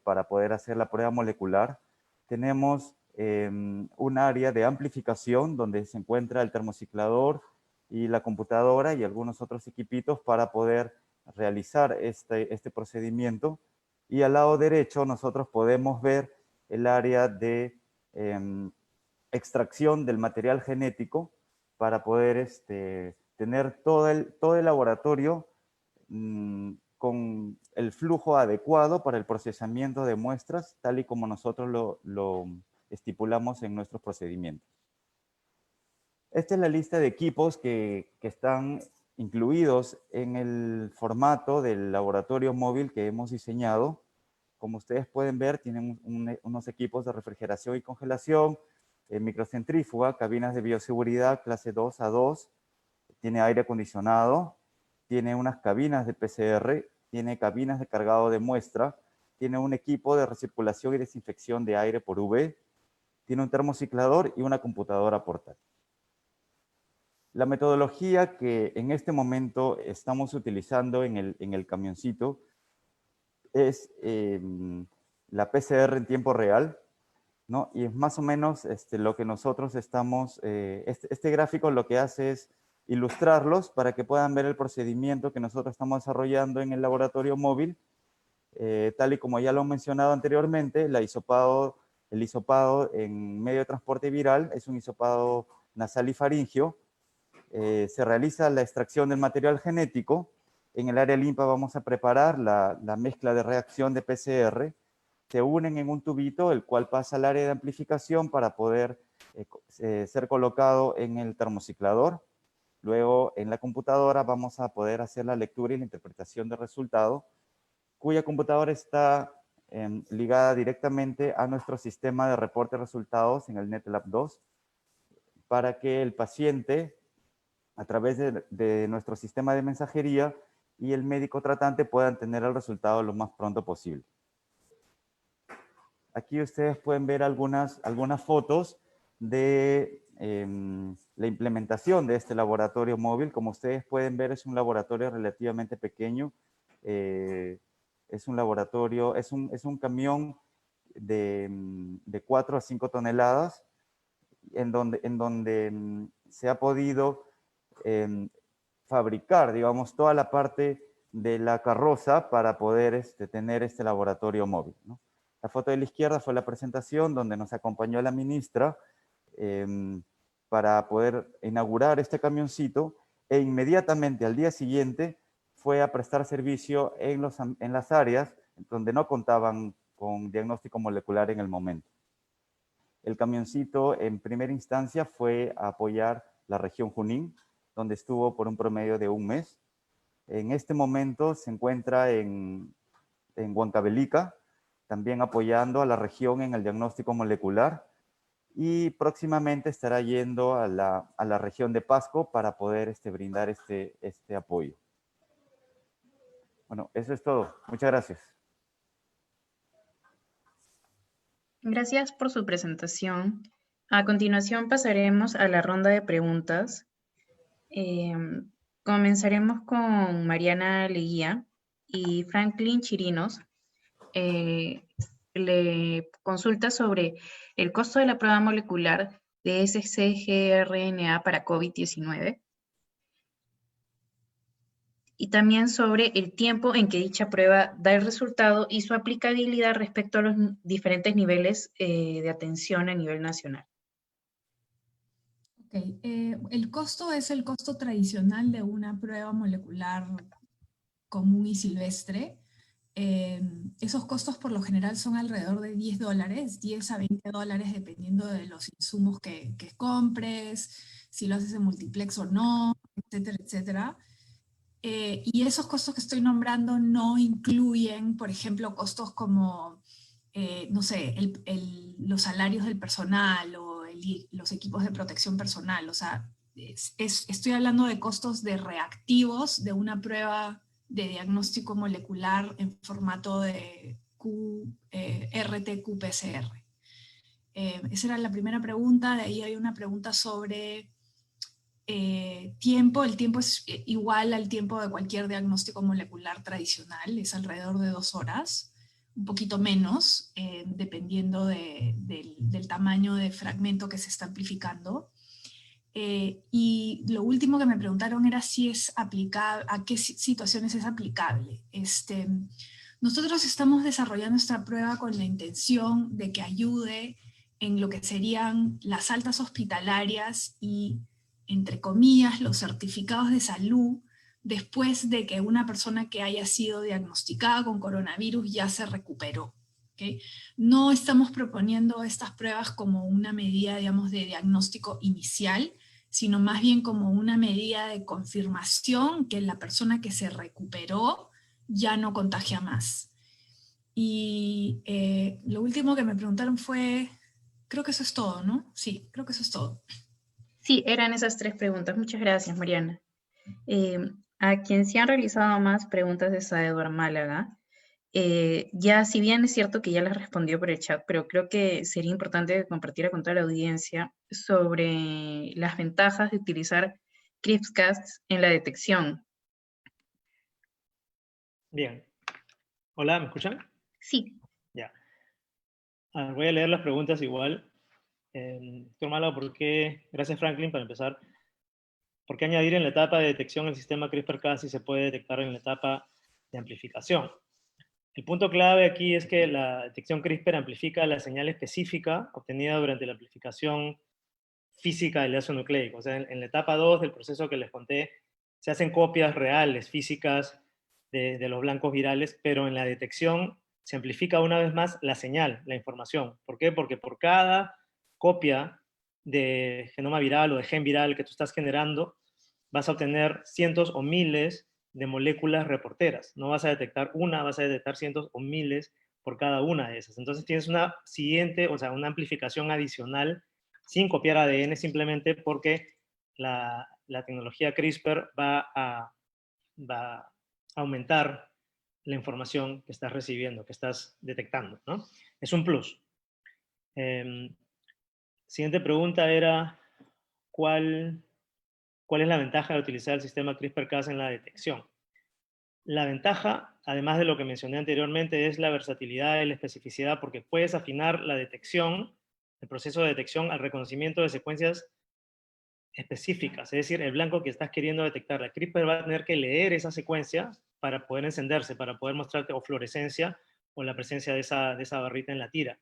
para poder hacer la prueba molecular. Tenemos un área de amplificación donde se encuentra el termociclador y la computadora y algunos otros equipitos para poder realizar este procedimiento. Y al lado derecho nosotros podemos ver el área de extracción del material genético para poder tener todo el laboratorio con el flujo adecuado para el procesamiento de muestras, tal y como nosotros lo estipulamos en nuestros procedimientos. Esta es la lista de equipos que están incluidos en el formato del laboratorio móvil que hemos diseñado. Como ustedes pueden ver, tienen unos equipos de refrigeración y congelación, microcentrífuga, cabinas de bioseguridad clase 2A2, tiene aire acondicionado, tiene unas cabinas de PCR, tiene cabinas de cargado de muestra, tiene un equipo de recirculación y desinfección de aire por UV, tiene un termociclador y una computadora portátil. La metodología que en este momento estamos utilizando en el camioncito es la PCR en tiempo real, ¿no? Y es más o menos lo que nosotros estamos, este gráfico lo que hace es ilustrarlos para que puedan ver el procedimiento que nosotros estamos desarrollando en el laboratorio móvil. Tal y como ya lo he mencionado anteriormente, el hisopado en medio de transporte viral es un hisopado nasal y faríngeo. Se realiza la extracción del material genético. En el área limpia vamos a preparar la mezcla de reacción de PCR. Se unen en un tubito, el cual pasa al área de amplificación para poder ser colocado en el termociclador. Luego, en la computadora vamos a poder hacer la lectura y la interpretación del resultado, cuya computadora está ligada directamente a nuestro sistema de reporte de resultados en el NetLab 2, para que el paciente, a través de nuestro sistema de mensajería, y el médico tratante puedan tener el resultado lo más pronto posible. Aquí ustedes pueden ver algunas fotos de la implementación de este laboratorio móvil. Como ustedes pueden ver, es un laboratorio relativamente pequeño. Es un laboratorio, es un camión de 4 a 5 toneladas, en donde se ha podido fabricar, digamos, toda la parte de la carroza para poder tener este laboratorio móvil, ¿no? La foto de la izquierda fue la presentación donde nos acompañó la ministra para poder inaugurar este camioncito, e inmediatamente al día siguiente fue a prestar servicio en las áreas donde no contaban con diagnóstico molecular en el momento. El camioncito en primera instancia fue a apoyar la región Junín, donde estuvo por un promedio de un mes. En este momento se encuentra en Huancavelica, también apoyando a la región en el diagnóstico molecular, y próximamente estará yendo a la región de Pasco para poder brindar este apoyo. Bueno, eso es todo. Muchas gracias. Gracias por su presentación. A continuación pasaremos a la ronda de preguntas. Comenzaremos con Mariana Leguía y Franklin Chirinos. Le consulta sobre el costo de la prueba molecular de sgRNA para COVID-19 y también sobre el tiempo en que dicha prueba da el resultado y su aplicabilidad respecto a los diferentes niveles de atención a nivel nacional. Ok, el costo es el costo tradicional de una prueba molecular común y silvestre. Esos costos por lo general son alrededor de $10, 10 a $20 dependiendo de los insumos que compres, si lo haces en multiplex o no, etcétera, etcétera. Y esos costos que estoy nombrando no incluyen, por ejemplo, costos como, no sé, los salarios del personal o los equipos de protección personal. O sea, estoy hablando de costos de reactivos de una prueba de diagnóstico molecular en formato de RT-qPCR. Esa era la primera pregunta. De ahí hay una pregunta sobre tiempo. El tiempo es igual al tiempo de cualquier diagnóstico molecular tradicional, es alrededor de 2 horas, un poquito menos, dependiendo del tamaño de fragmento que se está amplificando. Y lo último que me preguntaron era si es aplicable, a qué situaciones es aplicable. Nosotros estamos desarrollando esta prueba con la intención de que ayude en lo que serían las altas hospitalarias y, entre comillas, los certificados de salud después de que una persona que haya sido diagnosticada con coronavirus ya se recuperó. ¿Okay? No estamos proponiendo estas pruebas como una medida, digamos, de diagnóstico inicial, sino más bien como una medida de confirmación que la persona que se recuperó ya no contagia más. Y lo último que me preguntaron fue, creo que eso es todo, ¿no? Sí, creo que eso es todo. Sí, eran esas 3 preguntas. Muchas gracias, Mariana. A quien se han realizado más preguntas es a Eduardo Málaga. Ya, si bien es cierto que ya les respondió por el chat, pero creo que sería importante que compartiera con toda la audiencia sobre las ventajas de utilizar CRISPR-Cas en la detección. Bien. Hola, ¿me escuchan? Sí. Ya. Voy a leer las preguntas igual. Doctor Málaga, gracias Franklin, para empezar. ¿Por qué añadir en la etapa de detección el sistema CRISPR-Cas si se puede detectar en la etapa de amplificación? El punto clave aquí es que la detección CRISPR amplifica la señal específica obtenida durante la amplificación física del enlace nucleico. O sea, en la etapa 2 del proceso que les conté, se hacen copias reales, físicas, de los blancos virales, pero en la detección se amplifica una vez más la señal, la información. ¿Por qué? Porque por cada copia de genoma viral o de gen viral que tú estás generando, vas a obtener cientos o miles de moléculas reporteras. No vas a detectar una, vas a detectar cientos o miles por cada una de esas. Entonces tienes una siguiente, o sea, una amplificación adicional sin copiar ADN, simplemente porque la tecnología CRISPR va a aumentar la información que estás recibiendo, que estás detectando, ¿no? Es un plus. Siguiente pregunta era, ¿cuál es la ventaja de utilizar el sistema CRISPR-Cas en la detección? La ventaja, además de lo que mencioné anteriormente, es la versatilidad y la especificidad, porque puedes afinar la detección, el proceso de detección al reconocimiento de secuencias específicas, es decir, el blanco que estás queriendo detectar. La CRISPR va a tener que leer esa secuencia para poder encenderse, para poder mostrarte o fluorescencia o la presencia de esa barrita en la tira.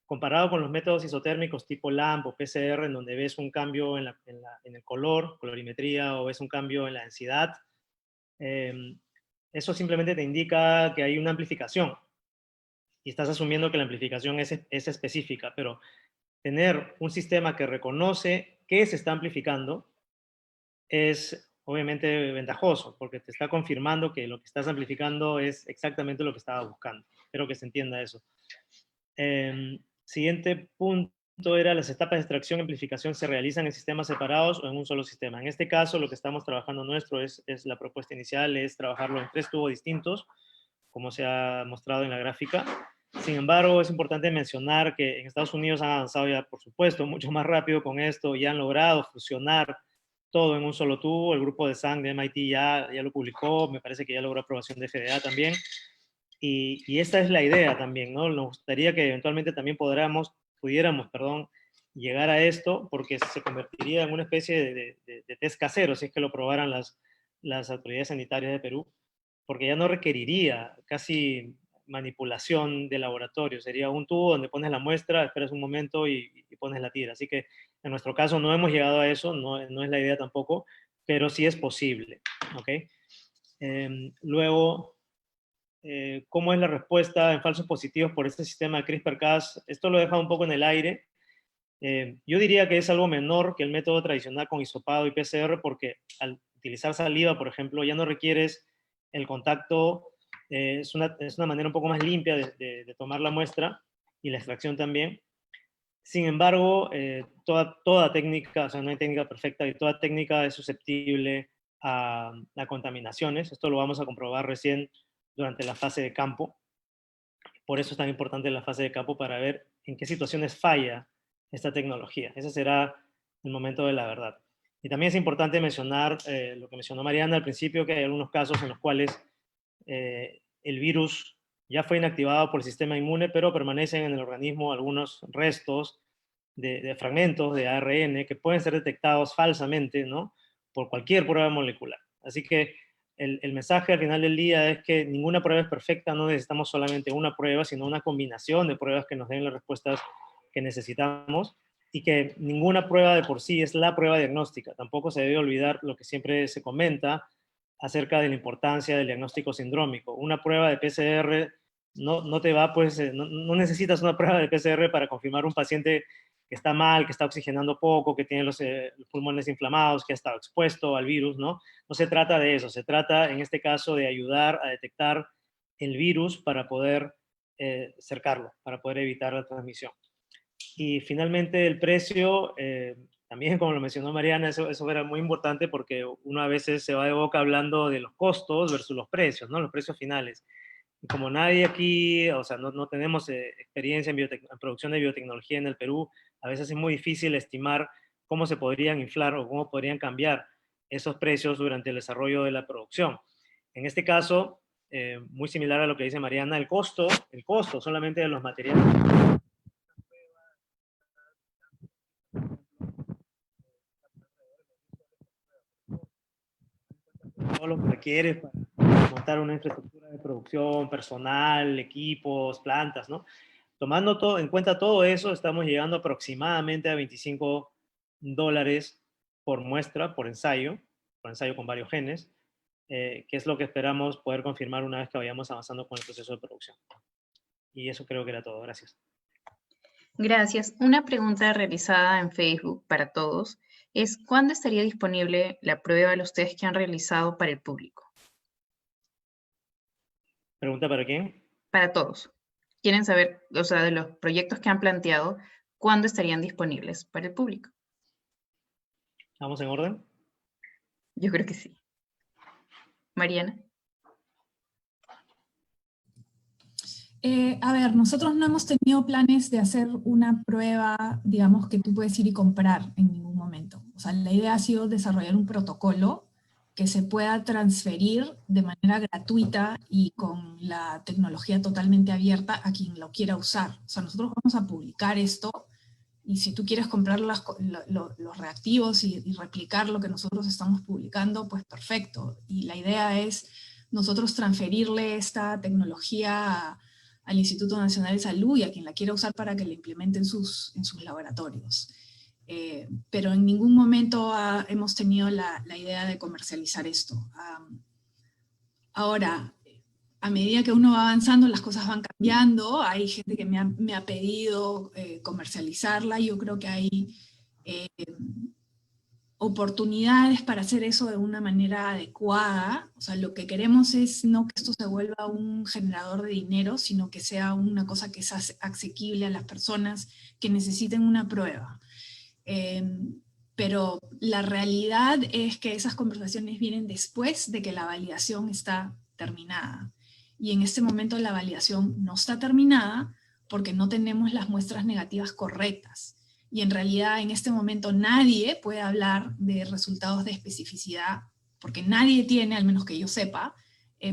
Comparado con los métodos isotérmicos tipo LAMP o PCR, en donde ves un cambio en el color, colorimetría, o ves un cambio en la densidad, eso simplemente te indica que hay una amplificación y estás asumiendo que la amplificación es específica, pero tener un sistema que reconoce qué se está amplificando es obviamente ventajoso, porque te está confirmando que lo que estás amplificando es exactamente lo que estaba buscando. Espero que se entienda eso. Siguiente punto era, las etapas de extracción y amplificación se realizan en sistemas separados o en un solo sistema. En este caso, lo que estamos trabajando nuestro es la propuesta inicial, es trabajarlo en 3 tubos distintos, como se ha mostrado en la gráfica. Sin embargo, es importante mencionar que en Estados Unidos han avanzado ya, por supuesto, mucho más rápido con esto y han logrado fusionar todo en un solo tubo. El grupo de Zhang de MIT ya lo publicó, me parece que ya logró aprobación de FDA también. Y esta es la idea también, ¿no? Nos gustaría que eventualmente también pudiéramos, llegar a esto, porque se convertiría en una especie de test casero, si es que lo probaran las autoridades sanitarias de Perú, porque ya no requeriría casi manipulación de laboratorio, sería un tubo donde pones la muestra, esperas un momento y pones la tira. Así que en nuestro caso no hemos llegado a eso, no es la idea tampoco, pero sí es posible, ¿ok? Luego, ¿cómo es la respuesta en falsos positivos por este sistema de CRISPR-Cas? Esto lo he dejado un poco en el aire. Yo diría que es algo menor que el método tradicional con hisopado y PCR, porque al utilizar saliva, por ejemplo, ya no requieres el contacto, es una manera un poco más limpia de tomar la muestra y la extracción también. Sin embargo, toda técnica, o sea, no hay técnica perfecta, y toda técnica es susceptible a contaminaciones. Esto lo vamos a comprobar recién durante la fase de campo. Por eso es tan importante la fase de campo, para ver en qué situaciones falla esta tecnología. Ese será el momento de la verdad. Y también es importante mencionar lo que mencionó Mariana al principio, que hay algunos casos en los cuales el virus ya fue inactivado por el sistema inmune, pero permanecen en el organismo algunos restos de fragmentos de ARN que pueden ser detectados falsamente, ¿no?, por cualquier prueba molecular. Así que el mensaje al final del día es que ninguna prueba es perfecta, no necesitamos solamente una prueba, sino una combinación de pruebas que nos den las respuestas que necesitamos, y que ninguna prueba de por sí es la prueba diagnóstica. Tampoco se debe olvidar lo que siempre se comenta acerca de la importancia del diagnóstico sindrómico. Una prueba de PCR no te va, pues, no necesitas una prueba de PCR para confirmar un paciente que está mal, que está oxigenando poco, que tiene los pulmones inflamados, que ha estado expuesto al virus, ¿no? No se trata de eso, se trata en este caso de ayudar a detectar el virus para poder cercarlo, para poder evitar la transmisión. Y finalmente el precio, también como lo mencionó Mariana, eso era muy importante, porque uno a veces se va de boca hablando de los costos versus los precios, ¿no? Los precios finales. Y como nadie aquí, o sea, no tenemos experiencia en producción de biotecnología en el Perú, a veces es muy difícil estimar cómo se podrían inflar o cómo podrían cambiar esos precios durante el desarrollo de la producción. En este caso, muy similar a lo que dice Mariana, el costo solamente de los materiales, todo lo que requiere para montar una infraestructura de producción, personal, equipos, plantas, ¿no? Tomando en cuenta todo eso, estamos llegando aproximadamente a $25 por muestra, por ensayo con varios genes, que es lo que esperamos poder confirmar una vez que vayamos avanzando con el proceso de producción. Y eso creo que era todo. Gracias. Gracias. Una pregunta realizada en Facebook para todos. es ¿cuándo estaría disponible la prueba de los test que han realizado para el público? ¿Pregunta para quién? Para todos. Quieren saber, o sea, de los proyectos que han planteado, ¿cuándo estarían disponibles para el público? ¿Vamos en orden? Yo creo que sí. Mariana. A ver, nosotros no hemos tenido planes de hacer una prueba, digamos, que tú puedes ir y comprar en ningún momento. O sea, la idea ha sido desarrollar un protocolo que se pueda transferir de manera gratuita y con la tecnología totalmente abierta a quien lo quiera usar. O sea, nosotros vamos a publicar esto y si tú quieres comprar los reactivos y replicar lo que nosotros estamos publicando, pues perfecto. Y la idea es nosotros transferirle esta tecnología al Instituto Nacional de Salud y a quien la quiera usar para que la implementen en sus laboratorios. Pero en ningún momento hemos tenido la idea de comercializar esto. Ahora, a medida que uno va avanzando, las cosas van cambiando. Hay gente que me ha pedido comercializarla. Yo creo que hay oportunidades para hacer eso de una manera adecuada. O sea, lo que queremos es no que esto se vuelva un generador de dinero, sino que sea una cosa que es asequible a las personas que necesiten una prueba. Pero la realidad es que esas conversaciones vienen después de que la validación está terminada. Y en este momento la validación no está terminada porque no tenemos las muestras negativas correctas. Y en realidad en este momento nadie puede hablar de resultados de especificidad, porque nadie tiene, al menos que yo sepa,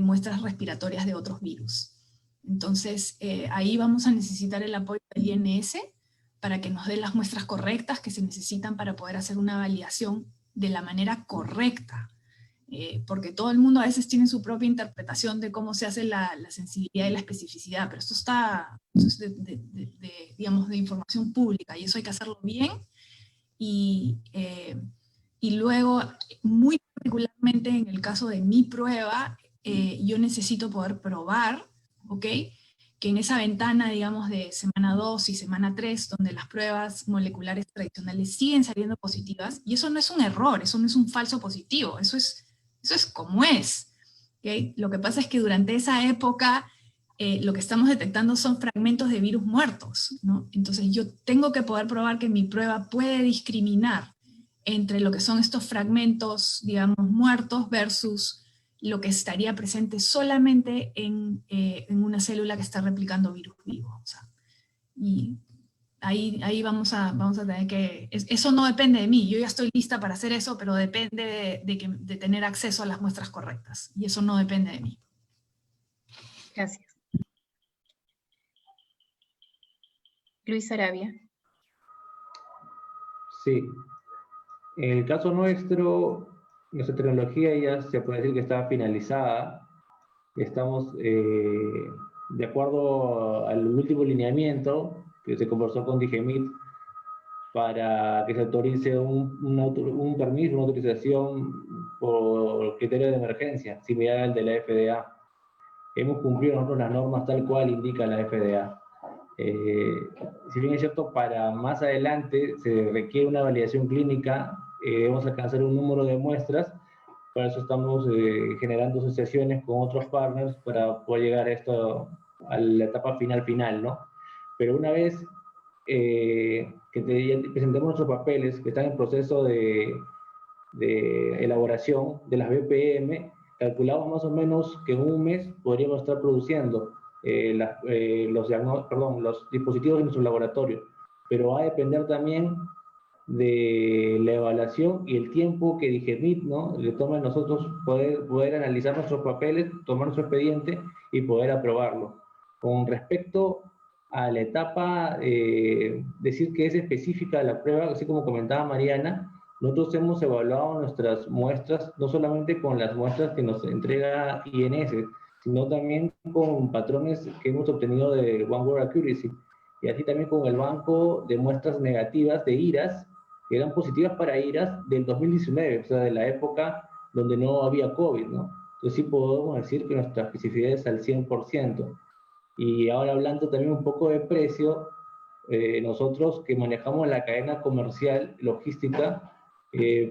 muestras respiratorias de otros virus. Entonces ahí vamos a necesitar el apoyo del INS para que nos dé las muestras correctas que se necesitan para poder hacer una validación de la manera correcta. Porque todo el mundo a veces tiene su propia interpretación de cómo se hace la sensibilidad y la especificidad, pero esto es digamos, de información pública y eso hay que hacerlo bien. Y luego, muy particularmente en el caso de mi prueba, yo necesito poder probar, ¿ok?, que en esa ventana, digamos, de semana 2 y semana 3, donde las pruebas moleculares tradicionales siguen saliendo positivas, y eso no es un error, eso no es un falso positivo, eso es como es. ¿Okay? Lo que pasa es que durante esa época lo que estamos detectando son fragmentos de virus muertos, ¿no? Entonces yo tengo que poder probar que mi prueba puede discriminar entre lo que son estos fragmentos, digamos, muertos versus lo que estaría presente solamente en una célula que está replicando virus vivos. O sea, y ahí vamos a tener que... Eso no depende de mí, yo ya estoy lista para hacer eso, pero depende de tener acceso a las muestras correctas, y eso no depende de mí. Gracias. Luis Arabia. Sí. En el caso nuestro, nuestra tecnología ya se puede decir que está finalizada. Estamos de acuerdo al último lineamiento que se conversó con DGMIT para que se autorice un permiso, una autorización por criterio de emergencia, similar al de la FDA. Hemos cumplido nosotros las normas tal cual indica la FDA. Si bien es cierto, para más adelante se requiere una validación clínica, debemos alcanzar un número de muestras. Para eso estamos generando asociaciones con otros partners para poder llegar a esto, a la etapa final, ¿no? Pero una vez que presentemos nuestros papeles, que están en proceso de elaboración de las BPM, calculamos más o menos que en un mes podríamos estar produciendo los dispositivos en nuestro laboratorio, pero va a depender también de la evaluación y el tiempo que DGMIT, ¿no?, le toma a nosotros poder analizar nuestros papeles, tomar nuestro expediente y poder aprobarlo. Con respecto a la etapa, decir que es específica la prueba, así como comentaba Mariana, nosotros hemos evaluado nuestras muestras, no solamente con las muestras que nos entrega INS, sino también con patrones que hemos obtenido de One World Accuracy, y así también con el banco de muestras negativas de IRAS, que eran positivas para IRAS del 2019, o sea, de la época donde no había COVID, ¿no? Entonces sí podemos decir que nuestra especificidad es al 100%. Y ahora hablando también un poco de precio, nosotros que manejamos la cadena comercial logística,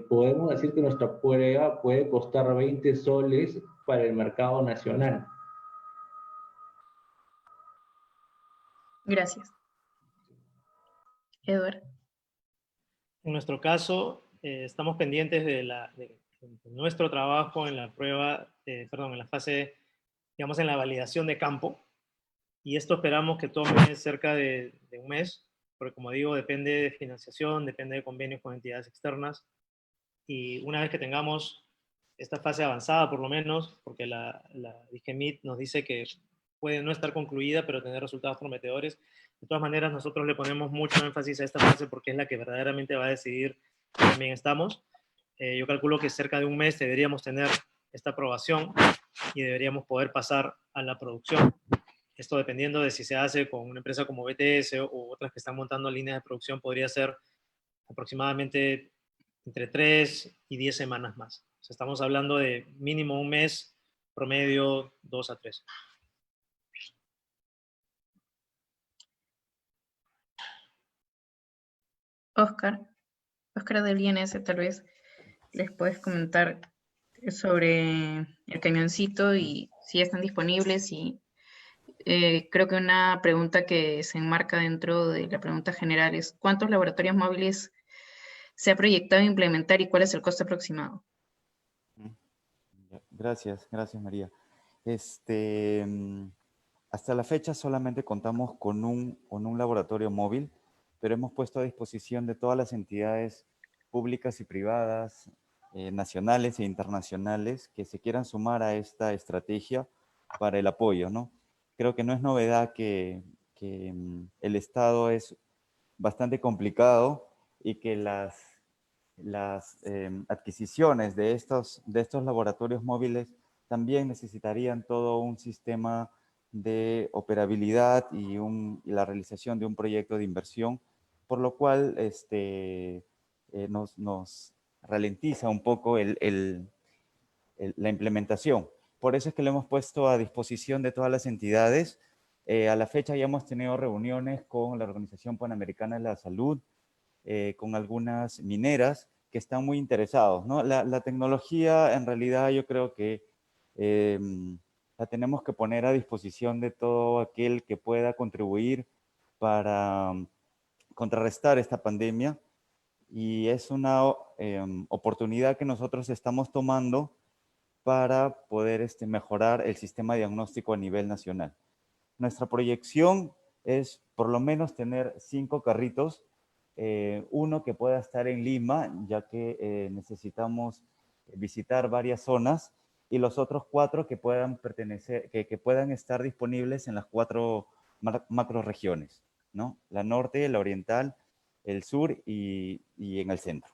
podemos decir que nuestra prueba puede costar 20 soles para el mercado nacional. Gracias. Edward. En nuestro caso, estamos pendientes de nuestro trabajo en la prueba, en la fase, digamos, en la validación de campo, y esto esperamos que tome cerca de un mes, porque como digo, depende de financiación, depende de convenios con entidades externas, y una vez que tengamos esta fase avanzada, por lo menos, porque la DIGEMIT nos dice que puede no estar concluida, pero tener resultados prometedores. De todas maneras, nosotros le ponemos mucho énfasis a esta fase porque es la que verdaderamente va a decidir si también estamos. Yo calculo que cerca de un mes deberíamos tener esta aprobación y deberíamos poder pasar a la producción. Esto dependiendo de si se hace con una empresa como BTS o otras que están montando líneas de producción, podría ser aproximadamente entre 3 y 10 semanas más. O sea, estamos hablando de mínimo un mes, promedio 2 a 3. Oscar del INS, tal vez les puedes comentar sobre el camioncito y si están disponibles. Y creo que una pregunta que se enmarca dentro de la pregunta general es ¿cuántos laboratorios móviles se ha proyectado implementar y cuál es el coste aproximado? Gracias María. Hasta la fecha solamente contamos con un laboratorio móvil, pero hemos puesto a disposición de todas las entidades públicas y privadas, nacionales e internacionales, que se quieran sumar a esta estrategia para el apoyo, ¿no? Creo que no es novedad que el Estado es bastante complicado y que las adquisiciones de estos laboratorios móviles también necesitarían todo un sistema de operabilidad y la realización de un proyecto de inversión, por lo cual nos ralentiza un poco la implementación. Por eso es que lo hemos puesto a disposición de todas las entidades. A la fecha ya hemos tenido reuniones con la Organización Panamericana de la Salud, con algunas mineras que están muy interesados, ¿no? La tecnología, en realidad, yo creo que la tenemos que poner a disposición de todo aquel que pueda contribuir para contrarrestar esta pandemia, y es una oportunidad que nosotros estamos tomando para poder mejorar el sistema diagnóstico a nivel nacional. Nuestra proyección es por lo menos tener 5 carritos, uno que pueda estar en Lima, ya que necesitamos visitar varias zonas, y los otros 4 que puedan que puedan estar disponibles en las 4 macroregiones, ¿no? La norte, la oriental, el sur y en el centro.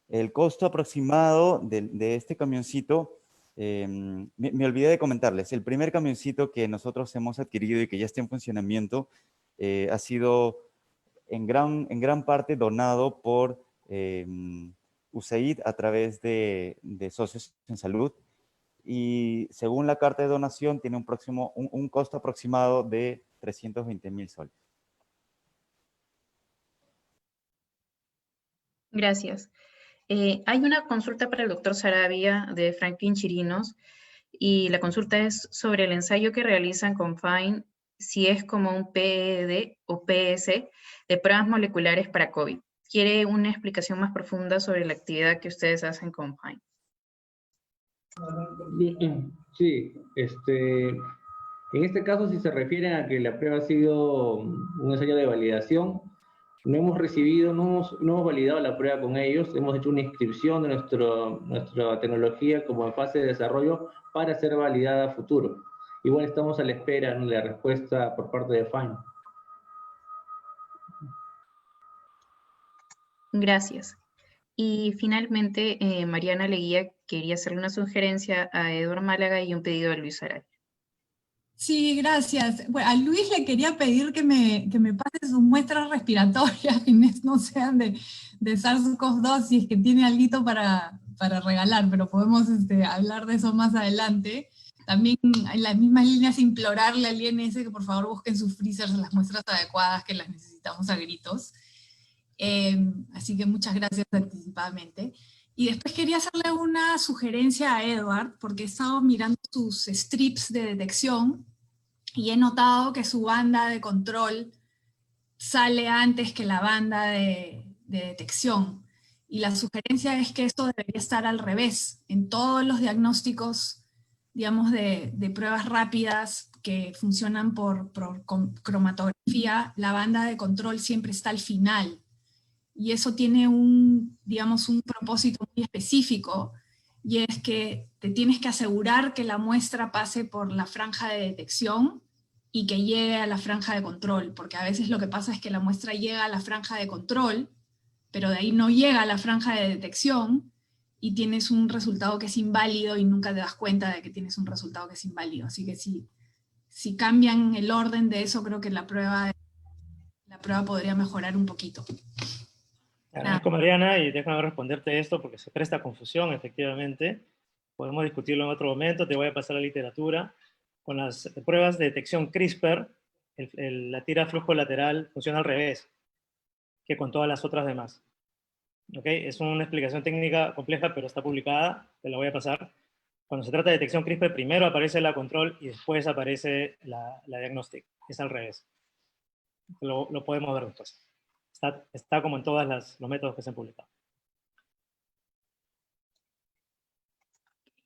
El costo aproximado de este camioncito, me olvidé de comentarles, el primer camioncito que nosotros hemos adquirido y que ya está en funcionamiento ha sido en gran parte donado por USAID a través de Socios en Salud, y según la carta de donación tiene un costo aproximado de 320.000 soles. Gracias. Hay una consulta para el doctor Saravia de Franklin Chirinos, y la consulta es sobre el ensayo que realizan con FINE, si es como un PED o PS de pruebas moleculares para COVID. Quiere una explicación más profunda sobre la actividad que ustedes hacen con FINE. Sí, en este caso, si se refieren a que la prueba ha sido un ensayo de validación, no hemos recibido, no hemos validado la prueba con ellos, hemos hecho una inscripción de nuestra tecnología como en fase de desarrollo para ser validada a futuro. Igual estamos a la espera de la respuesta por parte de FINE. Gracias. Y finalmente, Mariana Leguía quería hacerle una sugerencia a Edward Málaga y un pedido a Luis Saravia. Sí, gracias. Bueno, a Luis le quería pedir que me pase sus muestras respiratorias, que no sean de SARS-CoV-2, si es que tiene alguito para regalar, pero podemos hablar de eso más adelante. También en las mismas líneas implorarle al INS que por favor busquen sus freezers las muestras adecuadas, que las necesitamos a gritos. Así que muchas gracias anticipadamente. Y después quería hacerle una sugerencia a Edward, porque he estado mirando sus strips de detección y he notado que su banda de control sale antes que la banda de detección. Y la sugerencia es que esto debería estar al revés. En todos los diagnósticos, digamos, de pruebas rápidas que funcionan por cromatografía, la banda de control siempre está al final. Y eso tiene digamos, un propósito muy específico, y es que te tienes que asegurar que la muestra pase por la franja de detección y que llegue a la franja de control, porque a veces lo que pasa es que la muestra llega a la franja de control, pero de ahí no llega a la franja de detección, y tienes un resultado que es inválido y nunca te das cuenta de que tienes un resultado que es inválido. Así que si cambian el orden de eso, creo que la prueba podría mejorar un poquito. Agradezco, Mariana, y déjame responderte esto porque se presta confusión, efectivamente. Podemos discutirlo en otro momento, te voy a pasar la literatura. Con las pruebas de detección CRISPR, la tira flujo lateral funciona al revés que con todas las otras demás. ¿Okay? Es una explicación técnica compleja, pero está publicada, te la voy a pasar. Cuando se trata de detección CRISPR, primero aparece la control y después aparece la diagnostic. Es al revés. Lo podemos ver después. Está como en todos los métodos que se han publicado.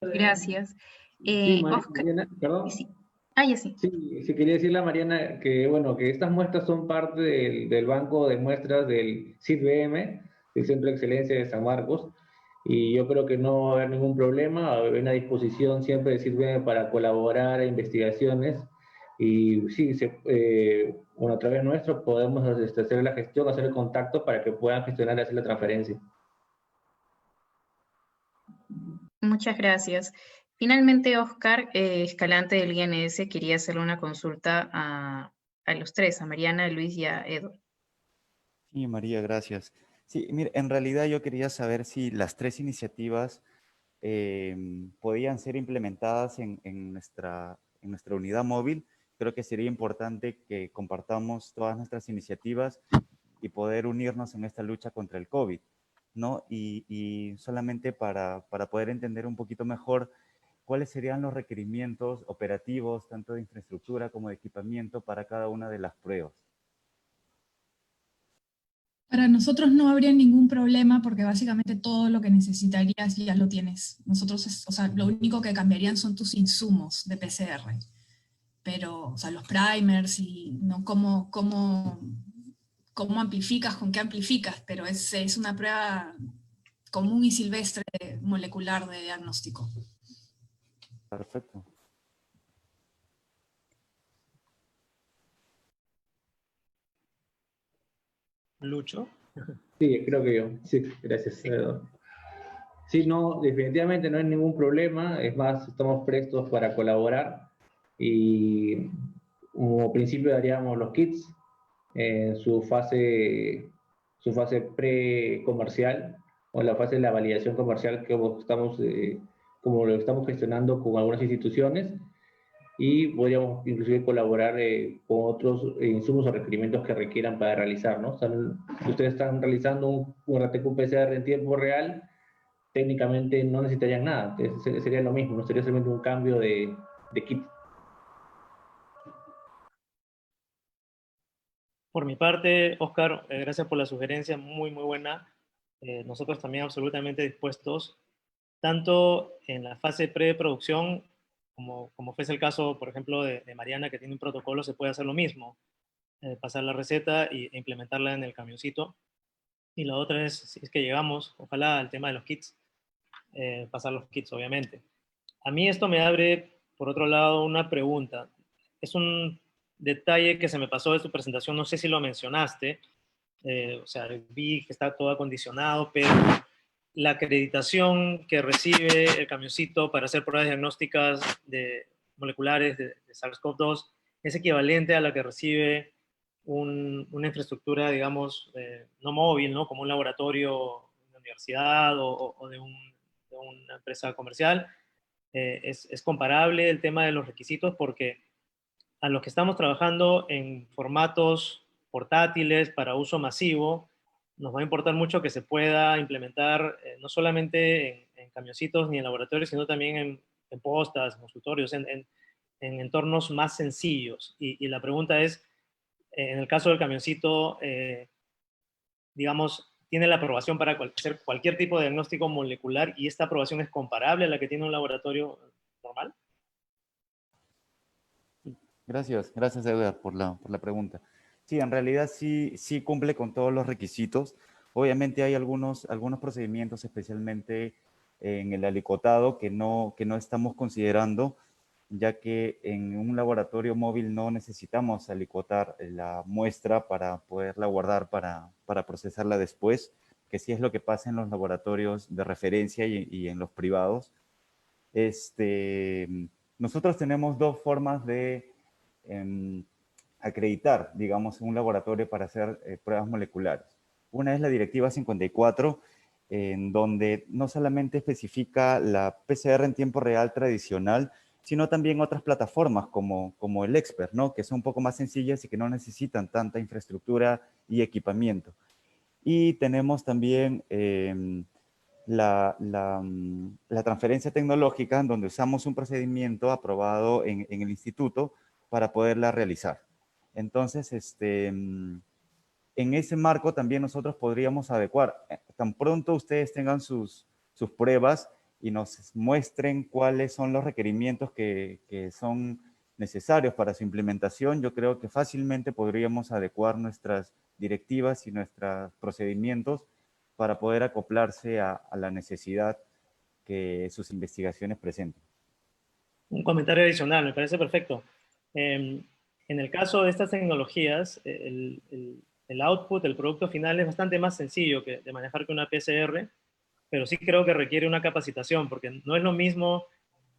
Gracias. Sí, Oscar, Mariana, perdón. sí. Ah, ya sí. Sí, quería decirle a Mariana que, bueno, que estas muestras son parte del banco de muestras del CIDBM, del Centro de Excelencia de San Marcos, y yo creo que no va a haber ningún problema, hay una disposición siempre del CIDBM para colaborar en investigaciones, y sí, bueno, a través nuestro podemos hacer la gestión, hacer el contacto para que puedan gestionar y hacer la transferencia. Muchas gracias. Finalmente, Oscar Escalante del INS quería hacerle una consulta a los tres, a Mariana, a Luis y a Edward. Sí, María, gracias. Sí, mire, en realidad yo quería saber si las tres iniciativas podían ser implementadas en nuestra unidad móvil. Creo que sería importante que compartamos todas nuestras iniciativas y poder unirnos en esta lucha contra el COVID, ¿no? Y solamente para poder entender un poquito mejor cuáles serían los requerimientos operativos, tanto de infraestructura como de equipamiento para cada una de las pruebas. Para nosotros no habría ningún problema porque básicamente todo lo que necesitarías ya lo tienes. Nosotros, o sea, lo único que cambiarían son tus insumos de PCR. Pero, o sea, los primers y no cómo amplificas, con qué amplificas, pero es una prueba común y silvestre molecular de diagnóstico. Perfecto. Lucho. Sí, creo que yo. Sí, gracias. Sí, no, definitivamente no hay ningún problema. Es más, estamos prestos para colaborar. Y como principio daríamos los kits en su fase pre-comercial o la fase de la validación comercial que como lo estamos gestionando con algunas instituciones. Y podríamos inclusive colaborar con otros insumos o requerimientos que requieran para realizar, ¿no? O sea, si ustedes están realizando un RT-PCR en tiempo real, técnicamente no necesitarían nada, sería lo mismo, no sería solamente un cambio de kit. Por mi parte, Oscar, gracias por la sugerencia, muy, muy buena. Nosotros también absolutamente dispuestos, tanto en la fase preproducción, como fuese el caso, por ejemplo, de Mariana, que tiene un protocolo, se puede hacer lo mismo, pasar la receta e implementarla en el camioncito. Y la otra es, si es que llegamos, ojalá, al tema de los kits, pasar los kits, obviamente. A mí esto me abre, por otro lado, una pregunta. Es un detalle que se me pasó de tu presentación, no sé si lo mencionaste, o sea, vi que está todo acondicionado, pero la acreditación que recibe el camioncito para hacer pruebas diagnósticas moleculares de SARS-CoV-2 es equivalente a la que recibe una infraestructura, digamos, no móvil, ¿no? Como un laboratorio de una universidad o de una empresa comercial. Es comparable el tema de los requisitos porque a los que estamos trabajando en formatos portátiles para uso masivo, nos va a importar mucho que se pueda implementar no solamente en camioncitos ni en laboratorios, sino también en postas, consultorios, en entornos más sencillos. Y la pregunta es, en el caso del camioncito, digamos, tiene la aprobación para hacer cualquier tipo de diagnóstico molecular y esta aprobación es comparable a la que tiene un laboratorio normal. Gracias, gracias Edgar por la pregunta. Sí, en realidad sí cumple con todos los requisitos. Obviamente hay algunos procedimientos, especialmente en el alicotado, que no estamos considerando, ya que en un laboratorio móvil no necesitamos alicotar la muestra para poderla guardar para procesarla después, que sí es lo que pasa en los laboratorios de referencia y en los privados. Nosotros tenemos dos formas de acreditar, digamos, un laboratorio para hacer pruebas moleculares. Una es la Directiva 54, en donde no solamente especifica la PCR en tiempo real tradicional, sino también otras plataformas como el Expert, ¿no? Que son un poco más sencillas y que no necesitan tanta infraestructura y equipamiento. Y tenemos también la transferencia tecnológica, en donde usamos un procedimiento aprobado en el instituto para poderla realizar. Entonces, en ese marco también nosotros podríamos adecuar. Tan pronto ustedes tengan sus pruebas y nos muestren cuáles son los requerimientos que son necesarios para su implementación, yo creo que fácilmente podríamos adecuar nuestras directivas y nuestros procedimientos para poder acoplarse a la necesidad que sus investigaciones presenten. Un comentario adicional, me parece perfecto. En el caso de estas tecnologías, el output, el producto final es bastante más sencillo de manejar que una PCR, pero sí creo que requiere una capacitación, porque no es lo mismo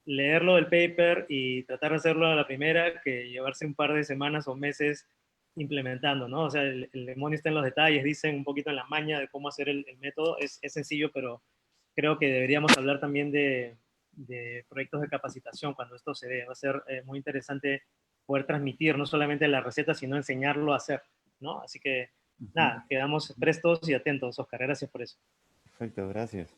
leerlo del paper y tratar de hacerlo a la primera que llevarse un par de semanas o meses implementando, ¿no? O sea, el demonio está en los detalles, dicen un poquito en la maña de cómo hacer el método, es sencillo, pero creo que deberíamos hablar también de proyectos de capacitación cuando esto se dé. Va a ser muy interesante poder transmitir no solamente la receta, sino enseñarlo a hacer, ¿no? Así que, nada, quedamos prestos y atentos, Oscar. Gracias por eso. Perfecto, gracias.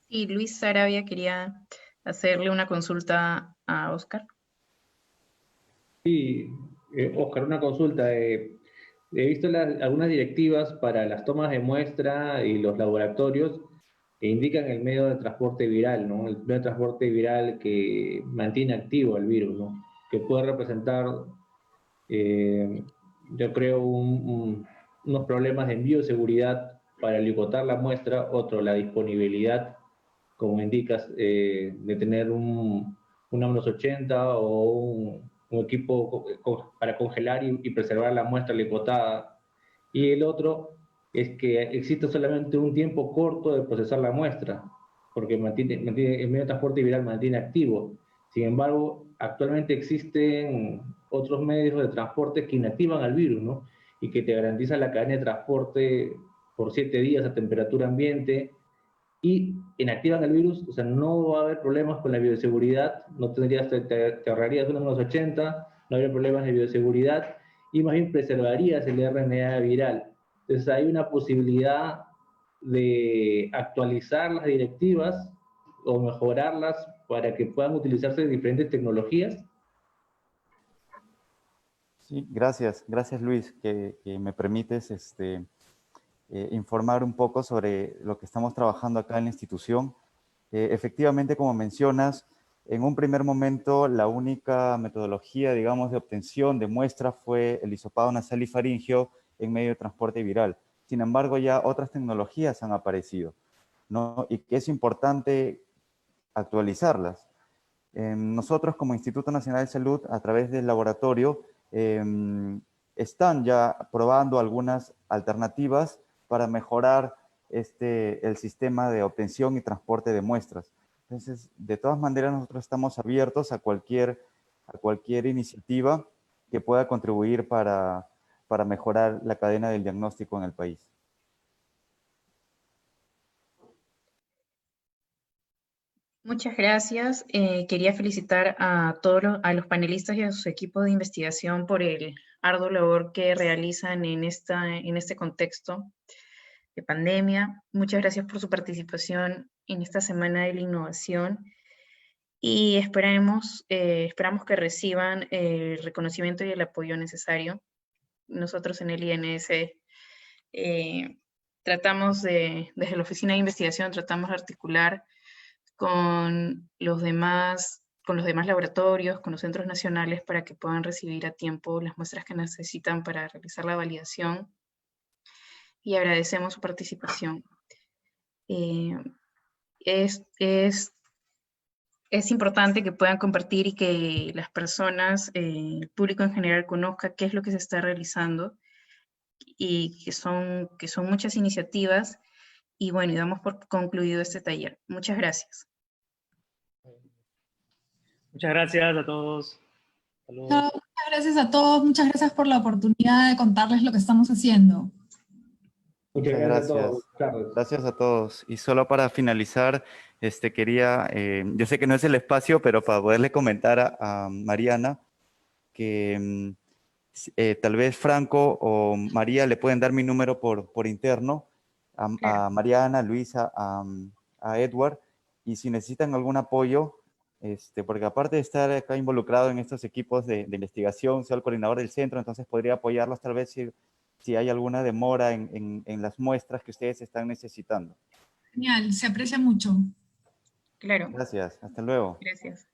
Y Luis Sarabia quería hacerle una consulta a Oscar. Sí, Oscar, una consulta. He visto algunas directivas para las tomas de muestra y los laboratorios que indican el medio de transporte viral, ¿no? El medio de transporte viral que mantiene activo el virus, ¿no? Que puede representar, yo creo, unos problemas de bioseguridad para licotar la muestra. Otro, la disponibilidad, como indicas, de tener una menos 80 o un equipo para congelar y preservar la muestra licotada. Y el otro es que existe solamente un tiempo corto de procesar la muestra, porque el medio de transporte viral mantiene activo. Sin embargo, actualmente existen otros medios de transporte que inactivan al virus, ¿no? Y que te garantizan la cadena de transporte por 7 días a temperatura ambiente, y inactivan el virus. O sea, no va a haber problemas con la bioseguridad, no tendrías, te ahorrarías unos 80, no habría problemas de bioseguridad, y más bien preservarías el RNA viral. Entonces hay una posibilidad de actualizar las directivas o mejorarlas para que puedan utilizarse diferentes tecnologías. Sí, gracias Luis, que me permites informar un poco sobre lo que estamos trabajando acá en la institución. Efectivamente, como mencionas, en un primer momento la única metodología, digamos, de obtención de muestra fue el hisopado nasal y faríngeo en medio de transporte viral. Sin embargo, ya otras tecnologías han aparecido, ¿no? Y que es importante actualizarlas. Nosotros como Instituto Nacional de Salud, a través del laboratorio, están ya probando algunas alternativas para mejorar el sistema de obtención y transporte de muestras. Entonces, de todas maneras, nosotros estamos abiertos a cualquier iniciativa que pueda contribuir para mejorar la cadena del diagnóstico en el país. Muchas gracias. Quería felicitar a a los panelistas y a sus equipos de investigación por el arduo labor que realizan en este contexto de pandemia. Muchas gracias por su participación en esta Semana de la Innovación y esperamos que reciban el reconocimiento y el apoyo necesario. Nosotros en el INS desde la Oficina de Investigación, tratamos de articular con los demás laboratorios, con los centros nacionales, para que puedan recibir a tiempo las muestras que necesitan para realizar la validación. Y agradecemos su participación. Es importante que puedan compartir y que las personas, el público en general, conozca qué es lo que se está realizando y que son muchas iniciativas. Y bueno, y damos por concluido este taller. Muchas gracias. Muchas gracias a todos. Saludos. Chao, muchas gracias a todos, muchas gracias por la oportunidad de contarles lo que estamos haciendo. Muchas gracias a todos. Buenas tardes. Gracias a todos. Y solo para finalizar, quería, yo sé que no es el espacio, pero para poderle comentar a Mariana que tal vez Franco o María le pueden dar mi número por interno a Mariana, a Luisa, a Edward, y si necesitan algún apoyo, porque aparte de estar acá involucrado en estos equipos de investigación, soy el coordinador del centro, entonces podría apoyarlos tal vez si hay alguna demora en las muestras que ustedes están necesitando. Genial, se aprecia mucho. Claro. Gracias, hasta luego. Gracias.